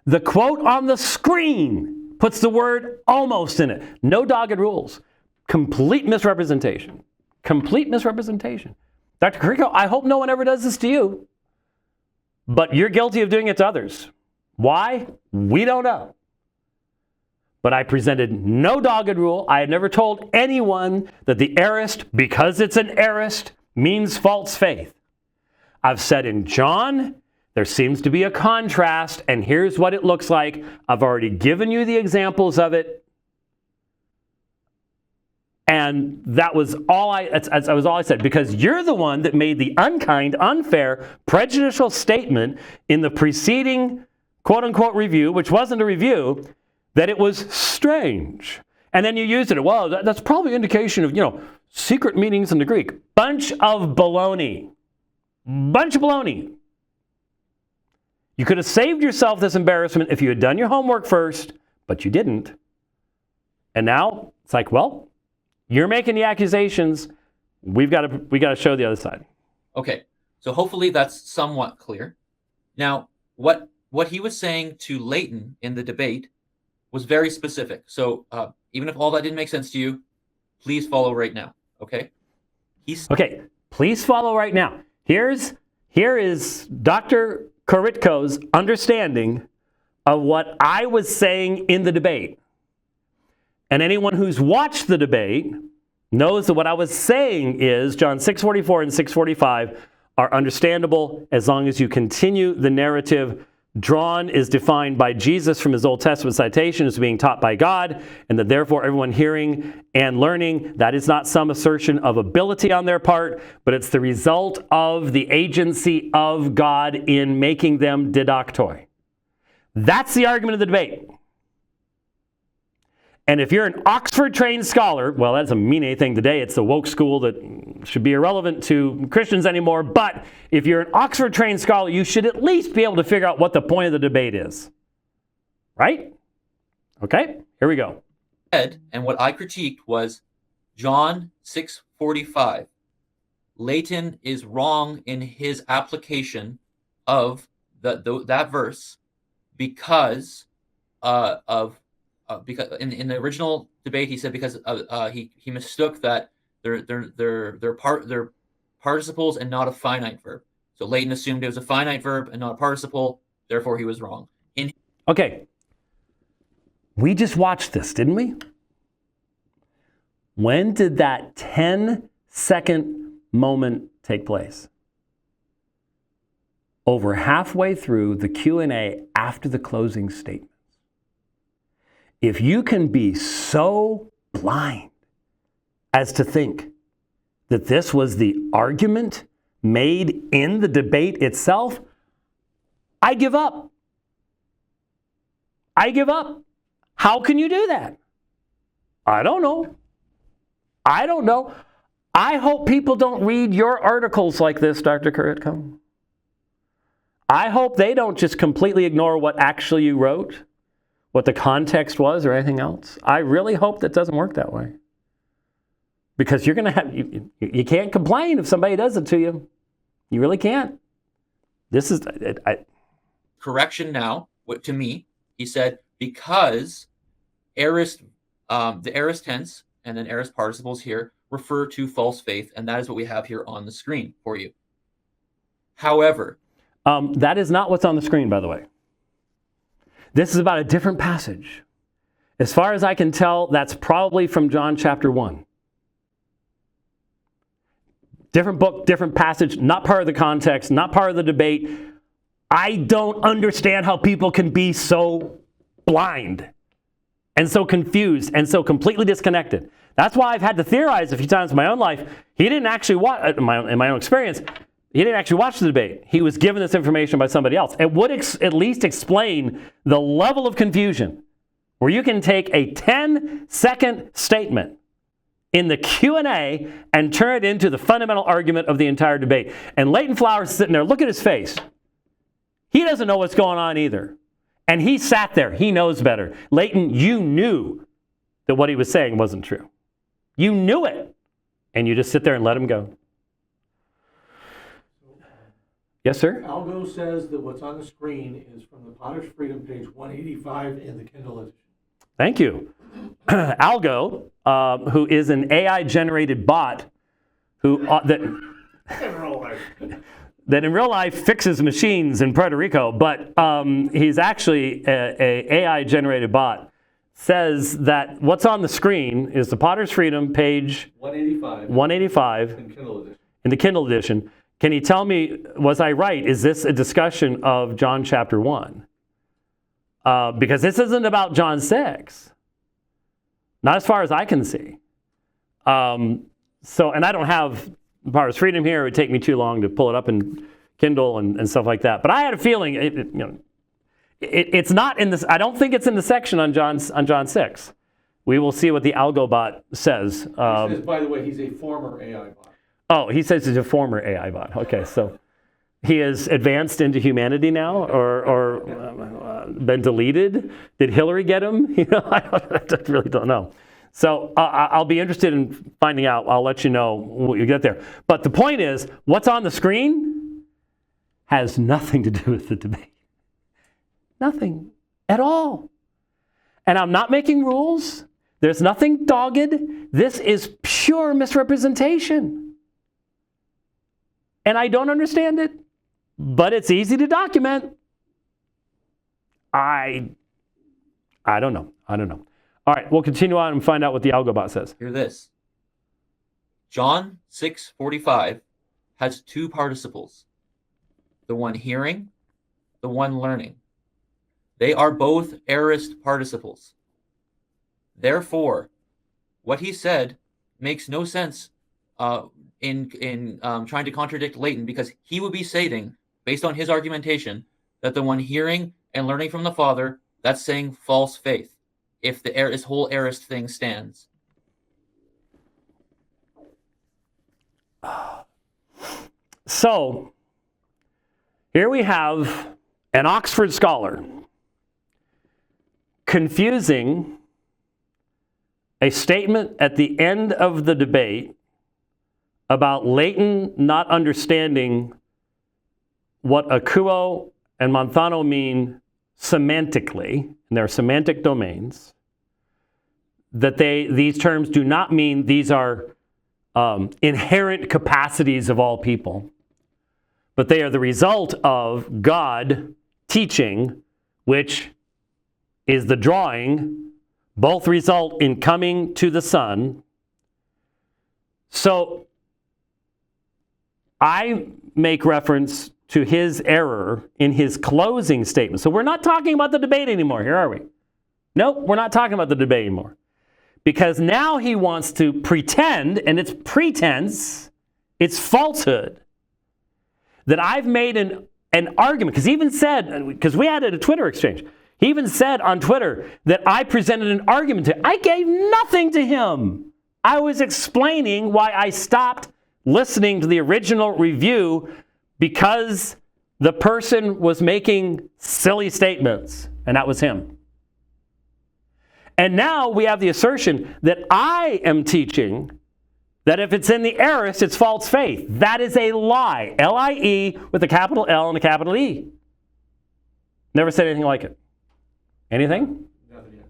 The quote on the screen puts the word almost in it. No dogged rules. Complete misrepresentation. Complete misrepresentation. Dr. Carrico, I hope no one ever does this to you, but you're guilty of doing it to others. Why? We don't know. But I presented no dogged rule. I had never told anyone that the aorist, because it's an aorist, means false faith. I've said in John, there seems to be a contrast, and here's what it looks like. I've already given you the examples of it. And that was all I said, because you're the one that made the unkind, unfair, prejudicial statement in the preceding quote-unquote review, which wasn't a review, that it was strange. And then you used it. Well, that's probably an indication of, secret meanings in the Greek. Bunch of baloney. Bunch of baloney. You could have saved yourself this embarrassment if you had done your homework first, but you didn't. And now it's like, well, you're making the accusations. We've got to show the other side. Okay, so hopefully that's somewhat clear. Now, what he was saying to Leighton in the debate was very specific. So even if all that didn't make sense to you, please follow right now. Okay. Okay. Please follow right now. Here is Dr. Koritko's understanding of what I was saying in the debate. And anyone who's watched the debate knows that what I was saying is John 6:44 and 6:45 are understandable as long as you continue the narrative. Drawn is defined by Jesus from his Old Testament citation as being taught by God, and that therefore everyone hearing and learning, that is not some assertion of ability on their part, but it's the result of the agency of God in making them didactoi. That's the argument of the debate. And if you're an Oxford-trained scholar, well, that doesn't mean anything today. It's the woke school that should be irrelevant to Christians anymore. But if you're an Oxford-trained scholar, you should at least be able to figure out what the point of the debate is. Right? Okay, here we go. And what I critiqued was John 6:45. Leighton is wrong in his application of that verse because in the original debate he said because he mistook that they're participles and not a finite verb. So Leighton assumed it was a finite verb and not a participle. Therefore, he was wrong. Okay. We just watched this, didn't we? When did that 10-second moment take place? Over halfway through the Q&A after the closing statements. If you can be so blind as to think that this was the argument made in the debate itself, I give up. I give up. How can you do that? I don't know. I don't know. I hope people don't read your articles like this, Dr. Kuritko. I hope they don't just completely ignore what actually you wrote, what the context was or anything else. I really hope that doesn't work that way. Because you're going to have, you can't complain if somebody does it to you. You really can't. This is, Correction now, to me, he said, because aorist, the aorist tense and then aorist participles here refer to false faith, and that is what we have here on the screen for you. However, that is not what's on the screen, by the way. This is about a different passage. As far as I can tell, that's probably from John chapter 1. Different book, different passage, not part of the context, not part of the debate. I don't understand how people can be so blind and so confused and so completely disconnected. That's why I've had to theorize a few times in my own life. He didn't actually watch, in my own experience, he didn't actually watch the debate. He was given this information by somebody else. It would at least explain the level of confusion where you can take a 10-second statement in the Q&A and turn it into the fundamental argument of the entire debate. And Leighton Flowers is sitting there. Look at his face. He doesn't know what's going on either. And he sat there. He knows better. Leighton, you knew that what he was saying wasn't true. You knew it. And you just sit there and let him go. Yes, sir? Algo says that what's on the screen is from the Potter's Freedom, page 185 in the Kindle edition. Thank you. Algo, who is an AI-generated bot who that in real life fixes machines in Puerto Rico, but he's actually a AI-generated bot, says that what's on the screen is the Potter's Freedom, page 185 in the Kindle edition. Can you tell me, was I right? Is this a discussion of John chapter 1? Because this isn't about John 6. Not as far as I can see. And I don't have Potter's Freedom here. It would take me too long to pull it up in Kindle and stuff like that. But I had a feeling it's not in this. I don't think it's in the section on John 6. We will see what the Algo bot says. He says, by the way, he's a former AI bot. Oh, he says he's a former AI bot. Okay, so he has advanced into humanity now, or been deleted. Did Hillary get him? I really don't know. So I'll be interested in finding out. I'll let you know when you get there. But the point is, what's on the screen has nothing to do with the debate. Nothing at all. And I'm not making rules. There's nothing dogged. This is pure misrepresentation. And I don't understand it, but it's easy to document. I don't know. All right, we'll continue on and find out what the Algobot says. Hear this. John 6:45 has two participles. The one hearing, the one learning. They are both aorist participles. Therefore, what he said makes no sense in trying to contradict Leighton, because he would be stating, based on his argumentation, that the one hearing and learning from the Father, that's saying false faith, if this whole aorist thing stands. So, here we have an Oxford scholar confusing a statement at the end of the debate about Leighton not understanding what Akuo and Manzano mean semantically, in their semantic domains, that these terms do not mean these are inherent capacities of all people, but they are the result of God teaching, which is the drawing. Both result in coming to the Son. So I make reference to his error in his closing statement. So we're not talking about the debate anymore here, are we? Nope, we're not talking about the debate anymore. because now he wants to pretend, and it's pretense, it's falsehood, that I've made an argument. Because he even said, because we had a Twitter exchange, he even said on Twitter that I presented an argument to him. I gave nothing to him. I was explaining why I stopped listening to the original review because the person was making silly statements, and that was him. And now we have the assertion that I am teaching that if it's in the aorist, it's false faith. That is a lie. L-I-E with a capital L and a capital E. Never said anything like it. Anything? Nothing yet.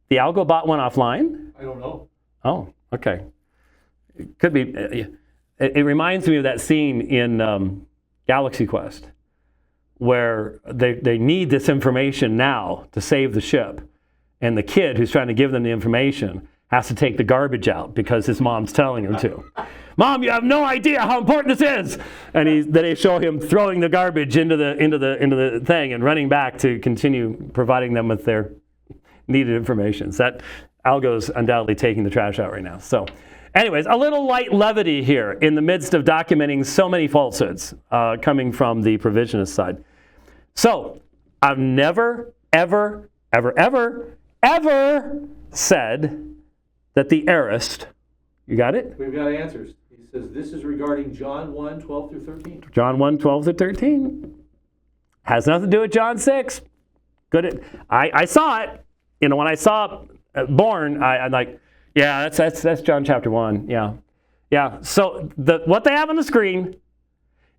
The algo bot went offline? I don't know. Oh, okay. It could be. It reminds me of that scene in Galaxy Quest where they need this information now to save the ship. And the kid who's trying to give them the information has to take the garbage out because his mom's telling him to. Mom, you have no idea how important this is. And then they show him throwing the garbage into the thing and running back to continue providing them with their needed information. So that algo's undoubtedly taking the trash out right now. So anyways, a little light levity here in the midst of documenting so many falsehoods coming from the provisionist side. So I've never, ever said that the aorist, you got it? We've got answers. He says this is regarding John 1, 12 through 13. John 1, 12 through 13. Has nothing to do with John 6. Good. I saw it. You know, when I saw Born, I'm like, yeah, that's John chapter 1. Yeah. Yeah. So what they have on the screen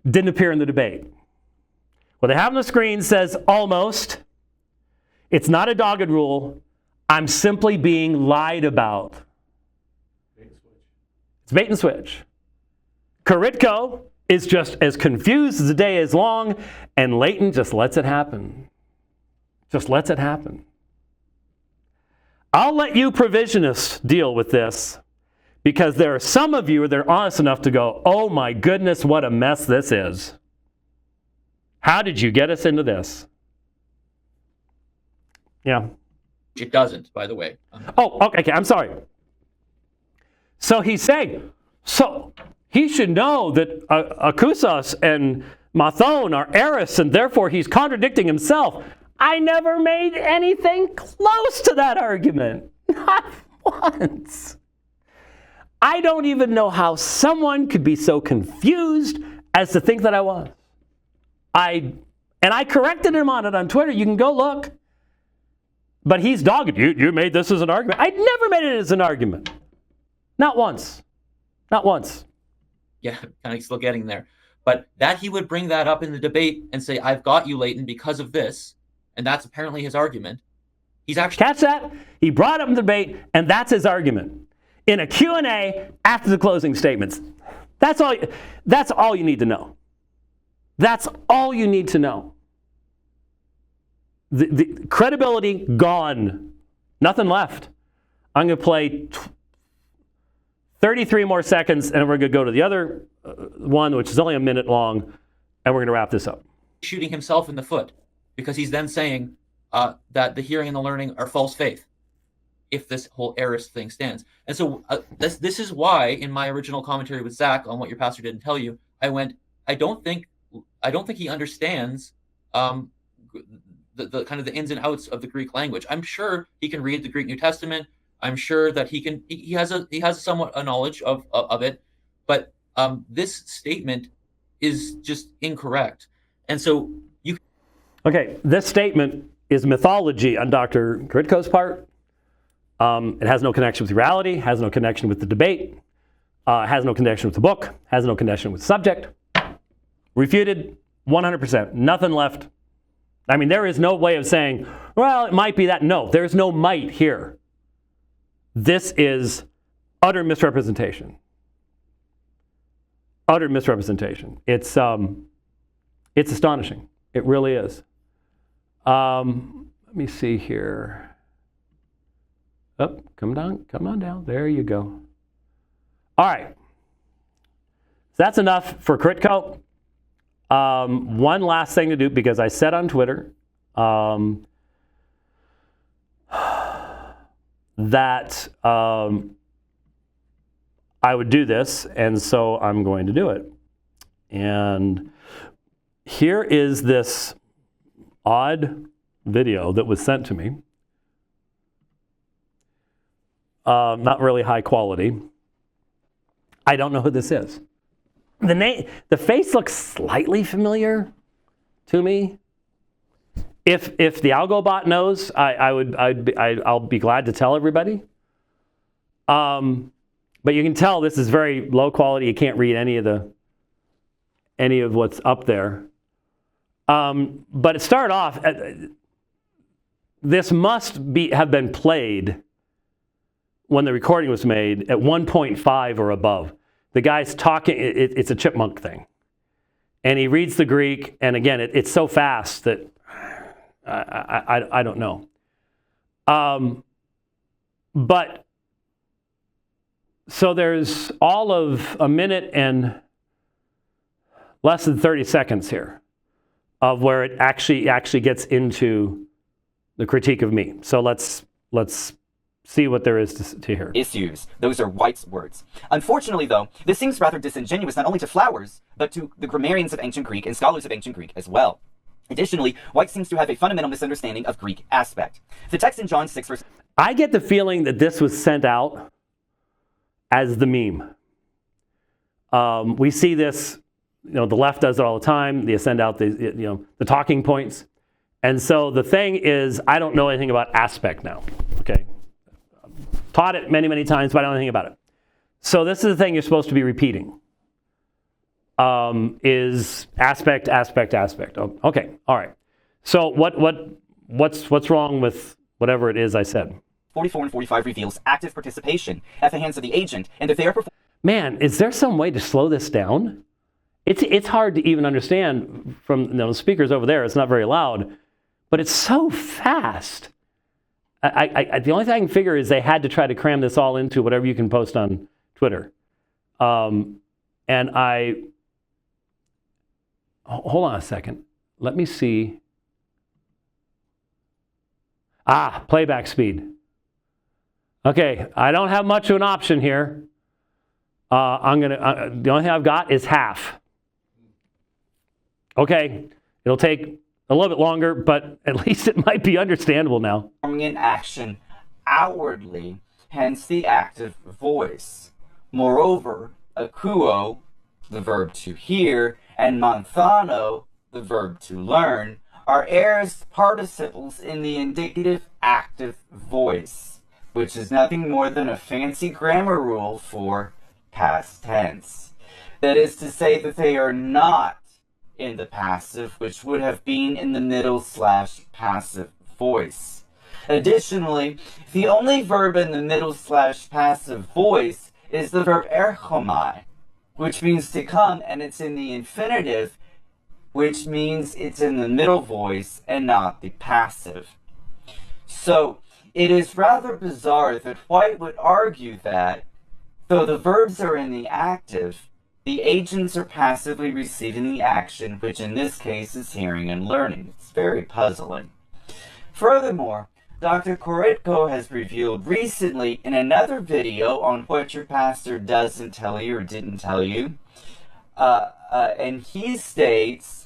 didn't appear in the debate. What they have on the screen says almost. It's not a dogged rule. I'm simply being lied about. Bait and switch. It's bait and switch. Karitko is just as confused as the day is long, and Leighton just lets it happen. Just lets it happen. I'll let you provisionists deal with this because there are some of you that are honest enough to go, oh my goodness, what a mess this is. How did you get us into this? Yeah. It doesn't, by the way. Oh, okay, I'm sorry. So he's saying, so he should know that Akousos and Mathon are aorists, and therefore he's contradicting himself. I never made anything close to that argument. Not once. I don't even know how someone could be so confused as to think that I was. And I corrected him on it on Twitter. You can go look. But he's dogged. You made this as an argument. I never made it as an argument. Not once. Not once. Yeah, kind of still getting there. But that he would bring that up in the debate and say, I've got you, Leighton, because of this. And that's apparently his argument. He's actually... Catch that? He brought up in the debate, and that's his argument. In a Q&A after the closing statements. That's all you need to know. That's all you need to know. The credibility gone. Nothing left. I'm going to play 33 more seconds, and we're going to go to the other one, which is only a minute long, and we're going to wrap this up. Shooting himself in the foot because he's then saying that the hearing and the learning are false faith if this whole aorist thing stands. And so this is why in my original commentary with Zach on What Your Pastor Didn't Tell You, I went, I don't think he understands the kind of the ins and outs of the Greek language. I'm sure he can read the Greek New Testament. I'm sure that he has somewhat a knowledge of it, but this statement is just incorrect. And so Okay, this statement is mythology on Dr. Karitko's part. It has no connection with reality, has no connection with the debate, has no connection with the book, has no connection with the subject. Refuted 100%, nothing left. I mean, there is no way of saying, well, it might be that. No, there's no might here. This is utter misrepresentation. Utter misrepresentation. It's astonishing. It really is. Let me see here. Oh, come on down. There you go. All right. So that's enough for Karitko. One last thing to do, because I said on Twitter, that I would do this, and so I'm going to do it. And here is this odd video that was sent to me. Not really high quality. I don't know who this is. The face looks slightly familiar to me. If the Algobot knows, I'll be glad to tell everybody. But you can tell this is very low quality. You can't read any of what's up there. But it started off. This must have been played when the recording was made at 1.5 or above. The guy's talking. It's a chipmunk thing, and he reads the Greek. And again, it's so fast that I don't know. But so there's all of a minute and less than 30 seconds here of where it actually gets into the critique of me. So let's see what there is to hear. Issues. Those are White's words. Unfortunately, though, this seems rather disingenuous not only to Flowers, but to the grammarians of ancient Greek and scholars of ancient Greek as well. Additionally, White seems to have a fundamental misunderstanding of Greek aspect. The text in John 6 verse... I get the feeling that this was sent out as the meme. We see this, the left does it all the time. They send out the talking points. And so the thing is, I don't know anything about aspect now, okay? Taught it many, many times, but I don't know anything about it. So this is the thing you're supposed to be repeating. Is aspect. Oh, okay, all right. So what's wrong with whatever it is I said? 44 and 45 reveals active participation at the hands of the agent, and that they are Man, is there some way to slow this down? It's hard to even understand from the speakers over there. It's not very loud, but it's so fast. The only thing I can figure is they had to try to cram this all into whatever you can post on Twitter. And hold on a second. Let me see. Playback speed. Okay, I don't have much of an option here. The only thing I've got is half. Okay, it'll take a little bit longer, but at least it might be understandable now. Performing an action outwardly, hence the active voice. Moreover, akuo, the verb to hear, and manthano, the verb to learn, are aorist participles in the indicative active voice, which is nothing more than a fancy grammar rule for past tense. That is to say that they are not in the passive, which would have been in the middle/passive voice. Additionally, the only verb in the middle/passive voice is the verb erchomai, which means to come, and it's in the infinitive, which means it's in the middle voice and not the passive. So, it is rather bizarre that White would argue that, though the verbs are in the active, the agents are passively receiving the action, which in this case is hearing and learning. It's very puzzling. Furthermore, Dr. Koretko has revealed recently in another video on what your pastor doesn't tell you or didn't tell you, and he states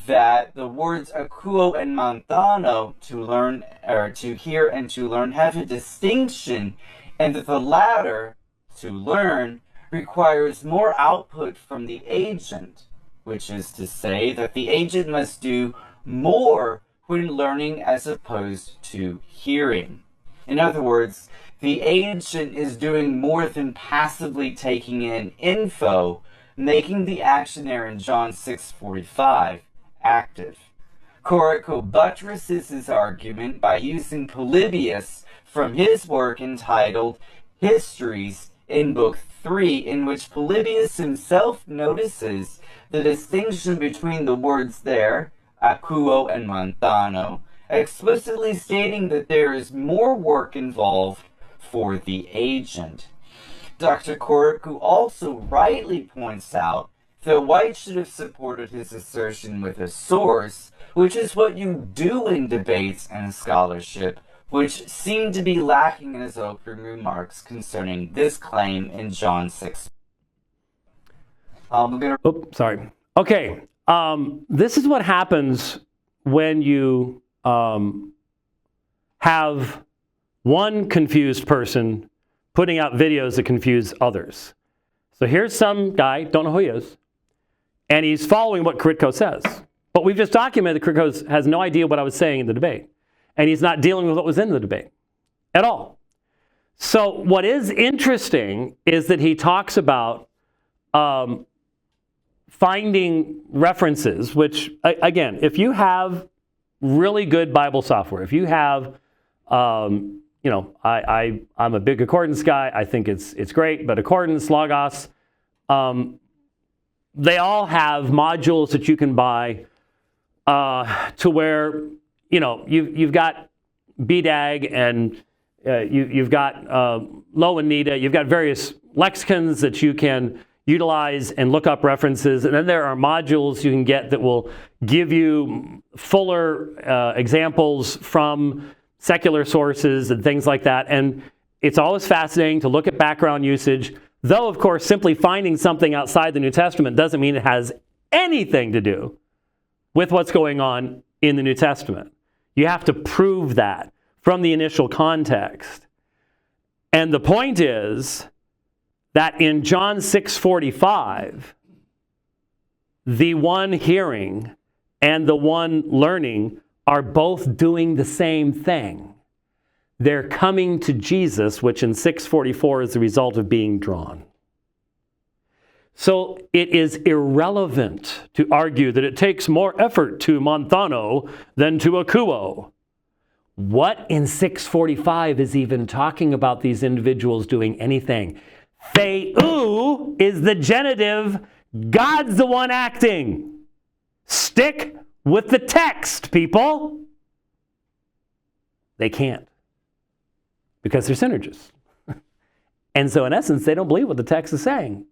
that the words akuo and manthano, to learn, or to hear and to learn, have a distinction, and that the latter, to learn, requires more output from the agent, which is to say that the agent must do more when learning as opposed to hearing. In other words, the agent is doing more than passively taking in info, making the action there in John 6:45 active. Koretko buttresses his argument by using Polybius from his work entitled Histories in Book 3, in which Polybius himself notices the distinction between the words there, akuo and manthano, explicitly stating that there is more work involved for the agent. Dr. Koretko also rightly points out that White should have supported his assertion with a source, which is what you do in debates and scholarship which seem to be lacking in his opening remarks concerning this claim in John 6. Sorry. Okay, this is what happens when you have one confused person putting out videos that confuse others. So here's some guy, don't know who he is, and he's following what Kritko says. But we've just documented that Kritko has no idea what I was saying in the debate. And he's not dealing with what was in the debate at all. So what is interesting is that he talks about finding references, which, again, if you have really good Bible software, if you have, I'm a big accordance guy. I think it's great, but accordance, Logos, they all have modules that you can buy to where, you've got BDAG and you've got Lo and Nita, you've got various lexicons that you can utilize and look up references. And then there are modules you can get that will give you fuller examples from secular sources and things like that. And it's always fascinating to look at background usage, though, of course, simply finding something outside the New Testament doesn't mean it has anything to do with what's going on in the New Testament. You have to prove that from the initial context. And the point is that in John 6:45, the one hearing and the one learning are both doing the same thing. They're coming to Jesus, which in 6:44 is the result of being drawn. So it is irrelevant to argue that it takes more effort to Monthano than to Akuo. What in 6:45 is even talking about these individuals doing anything? Theou is the genitive. God's the one acting. Stick with the text, people. They can't, because they're synergists. And so in essence, they don't believe what the text is saying.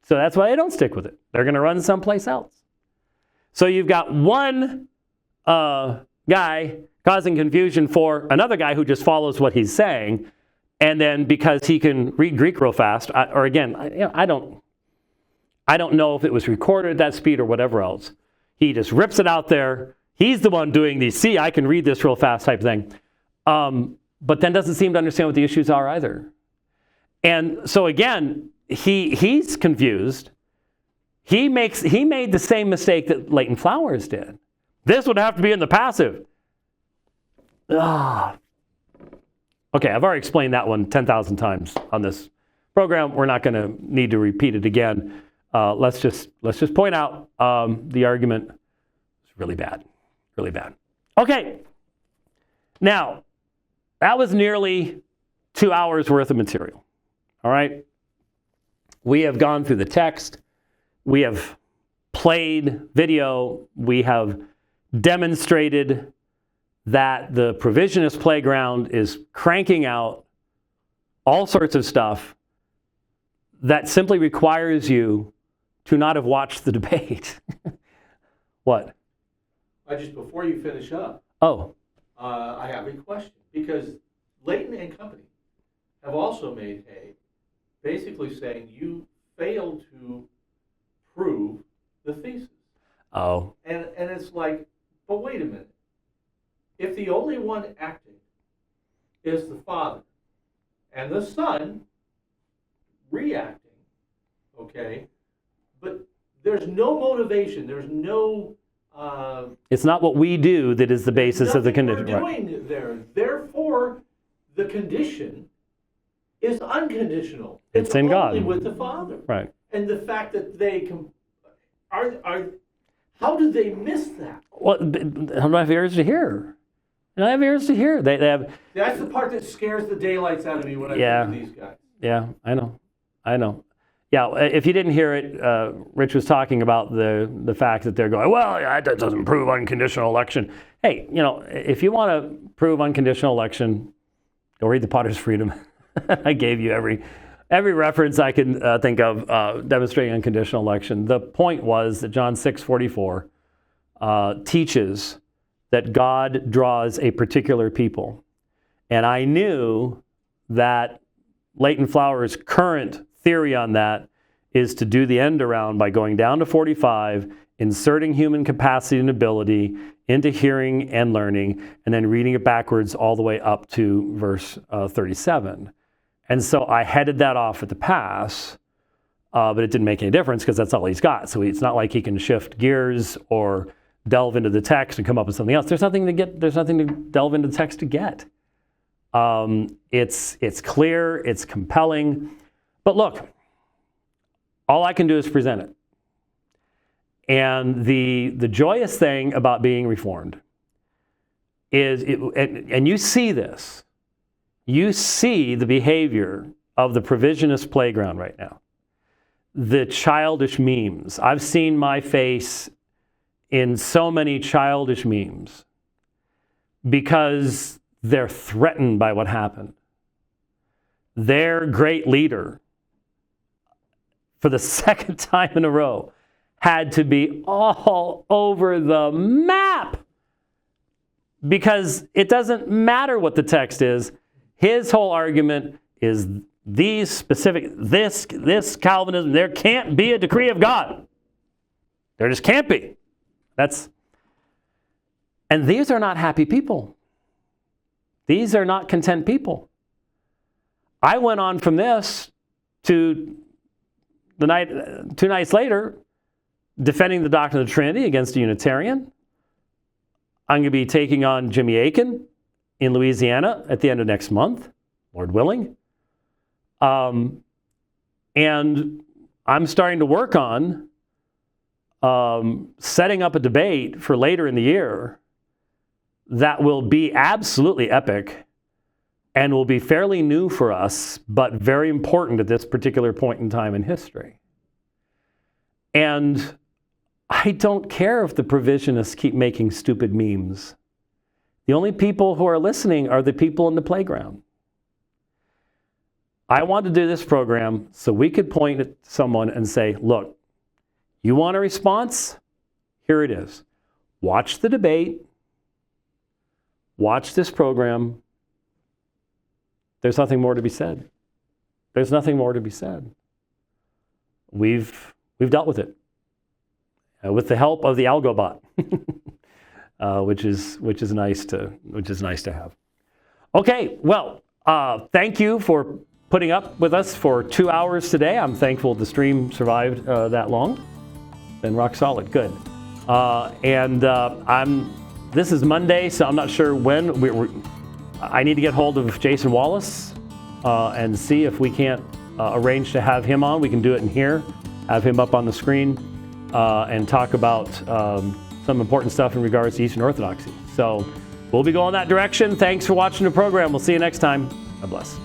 So that's why they don't stick with it. They're going to run someplace else. So you've got one guy causing confusion for another guy who just follows what he's saying. And then because he can read Greek real fast, I don't know if it was recorded at that speed or whatever else. He just rips it out there. He's the one doing the, see, I can read this real fast type thing. But then doesn't seem to understand what the issues are either. And so again, he's confused. He made the same mistake that Leighton Flowers did. This would have to be in the passive. Okay, I've already explained that one 10,000 times on this program. We're not going to need to repeat it again. Let's just point out the argument is really bad, really bad. Okay, now that was nearly 2 hours worth of material. All right, we have gone through the text, we have played video, we have demonstrated that the Provisionist playground is cranking out all sorts of stuff that simply requires you to not have watched the debate. What? Before you finish up, I have a question, because Leighton and company have also made hay, basically saying you failed to prove the thesis. Oh. And it's like, but wait a minute. If the only one acting is the Father and the Son reacting, okay, but there's no motivation, there's no... it's not what we do that is the basis of the condition. We're doing there. Therefore, the condition is unconditional. It's in God. Only with the Father. Right. And the fact that they how did they miss that? Well, I don't have ears to hear. I have ears to hear. They have. That's the part that scares the daylights out of me when I think of these guys. Yeah, I know. Yeah, if you didn't hear it, Rich was talking about the fact that they're going, well, that doesn't prove unconditional election. Hey, if you want to prove unconditional election, go read the Potter's Freedom. I gave you every reference I can think of demonstrating unconditional election. The point was that John 6:44 teaches that God draws a particular people. And I knew that Leighton Flowers' current theory on that is to do the end around by going down to 45, inserting human capacity and ability into hearing and learning, and then reading it backwards all the way up to verse 37. And so I headed that off at the pass, but it didn't make any difference because that's all he's got. So it's not like he can shift gears or delve into the text and come up with something else. There's nothing to delve into the text to get. It's clear, it's compelling. But look, all I can do is present it. And the joyous thing about being Reformed is, and you see this, you see the behavior of the Provisionist playground right now. The childish memes. I've seen my face in so many childish memes because they're threatened by what happened. Their great leader, for the second time in a row, had to be all over the map because it doesn't matter what the text is. His whole argument is these specific, this Calvinism, there can't be a decree of God. There just can't be. And these are not happy people. These are not content people. I went on from this to 2 nights later, defending the doctrine of the Trinity against a Unitarian. I'm going to be taking on Jimmy Akin in Louisiana at the end of next month, Lord willing. And I'm starting to work on setting up a debate for later in the year that will be absolutely epic and will be fairly new for us, but very important at this particular point in time in history. And I don't care if the Provisionists keep making stupid memes. The only people who are listening are the people in the playground. I want to do this program so we could point at someone and say, look, you want a response? Here it is. Watch the debate. Watch this program. There's nothing more to be said. There's nothing more to be said. We've dealt with it with the help of the AlgoBot, which is nice to have. Okay, well, thank you for putting up with us for 2 hours today. I'm thankful the stream survived that long. Been rock solid, good. This is Monday, so I'm not sure when. I need to get hold of Jason Wallace and see if we can't arrange to have him on. We can do it in here, have him up on the screen, and talk about some important stuff in regards to Eastern Orthodoxy. So we'll be going that direction. Thanks for watching the program. We'll see you next time. God bless.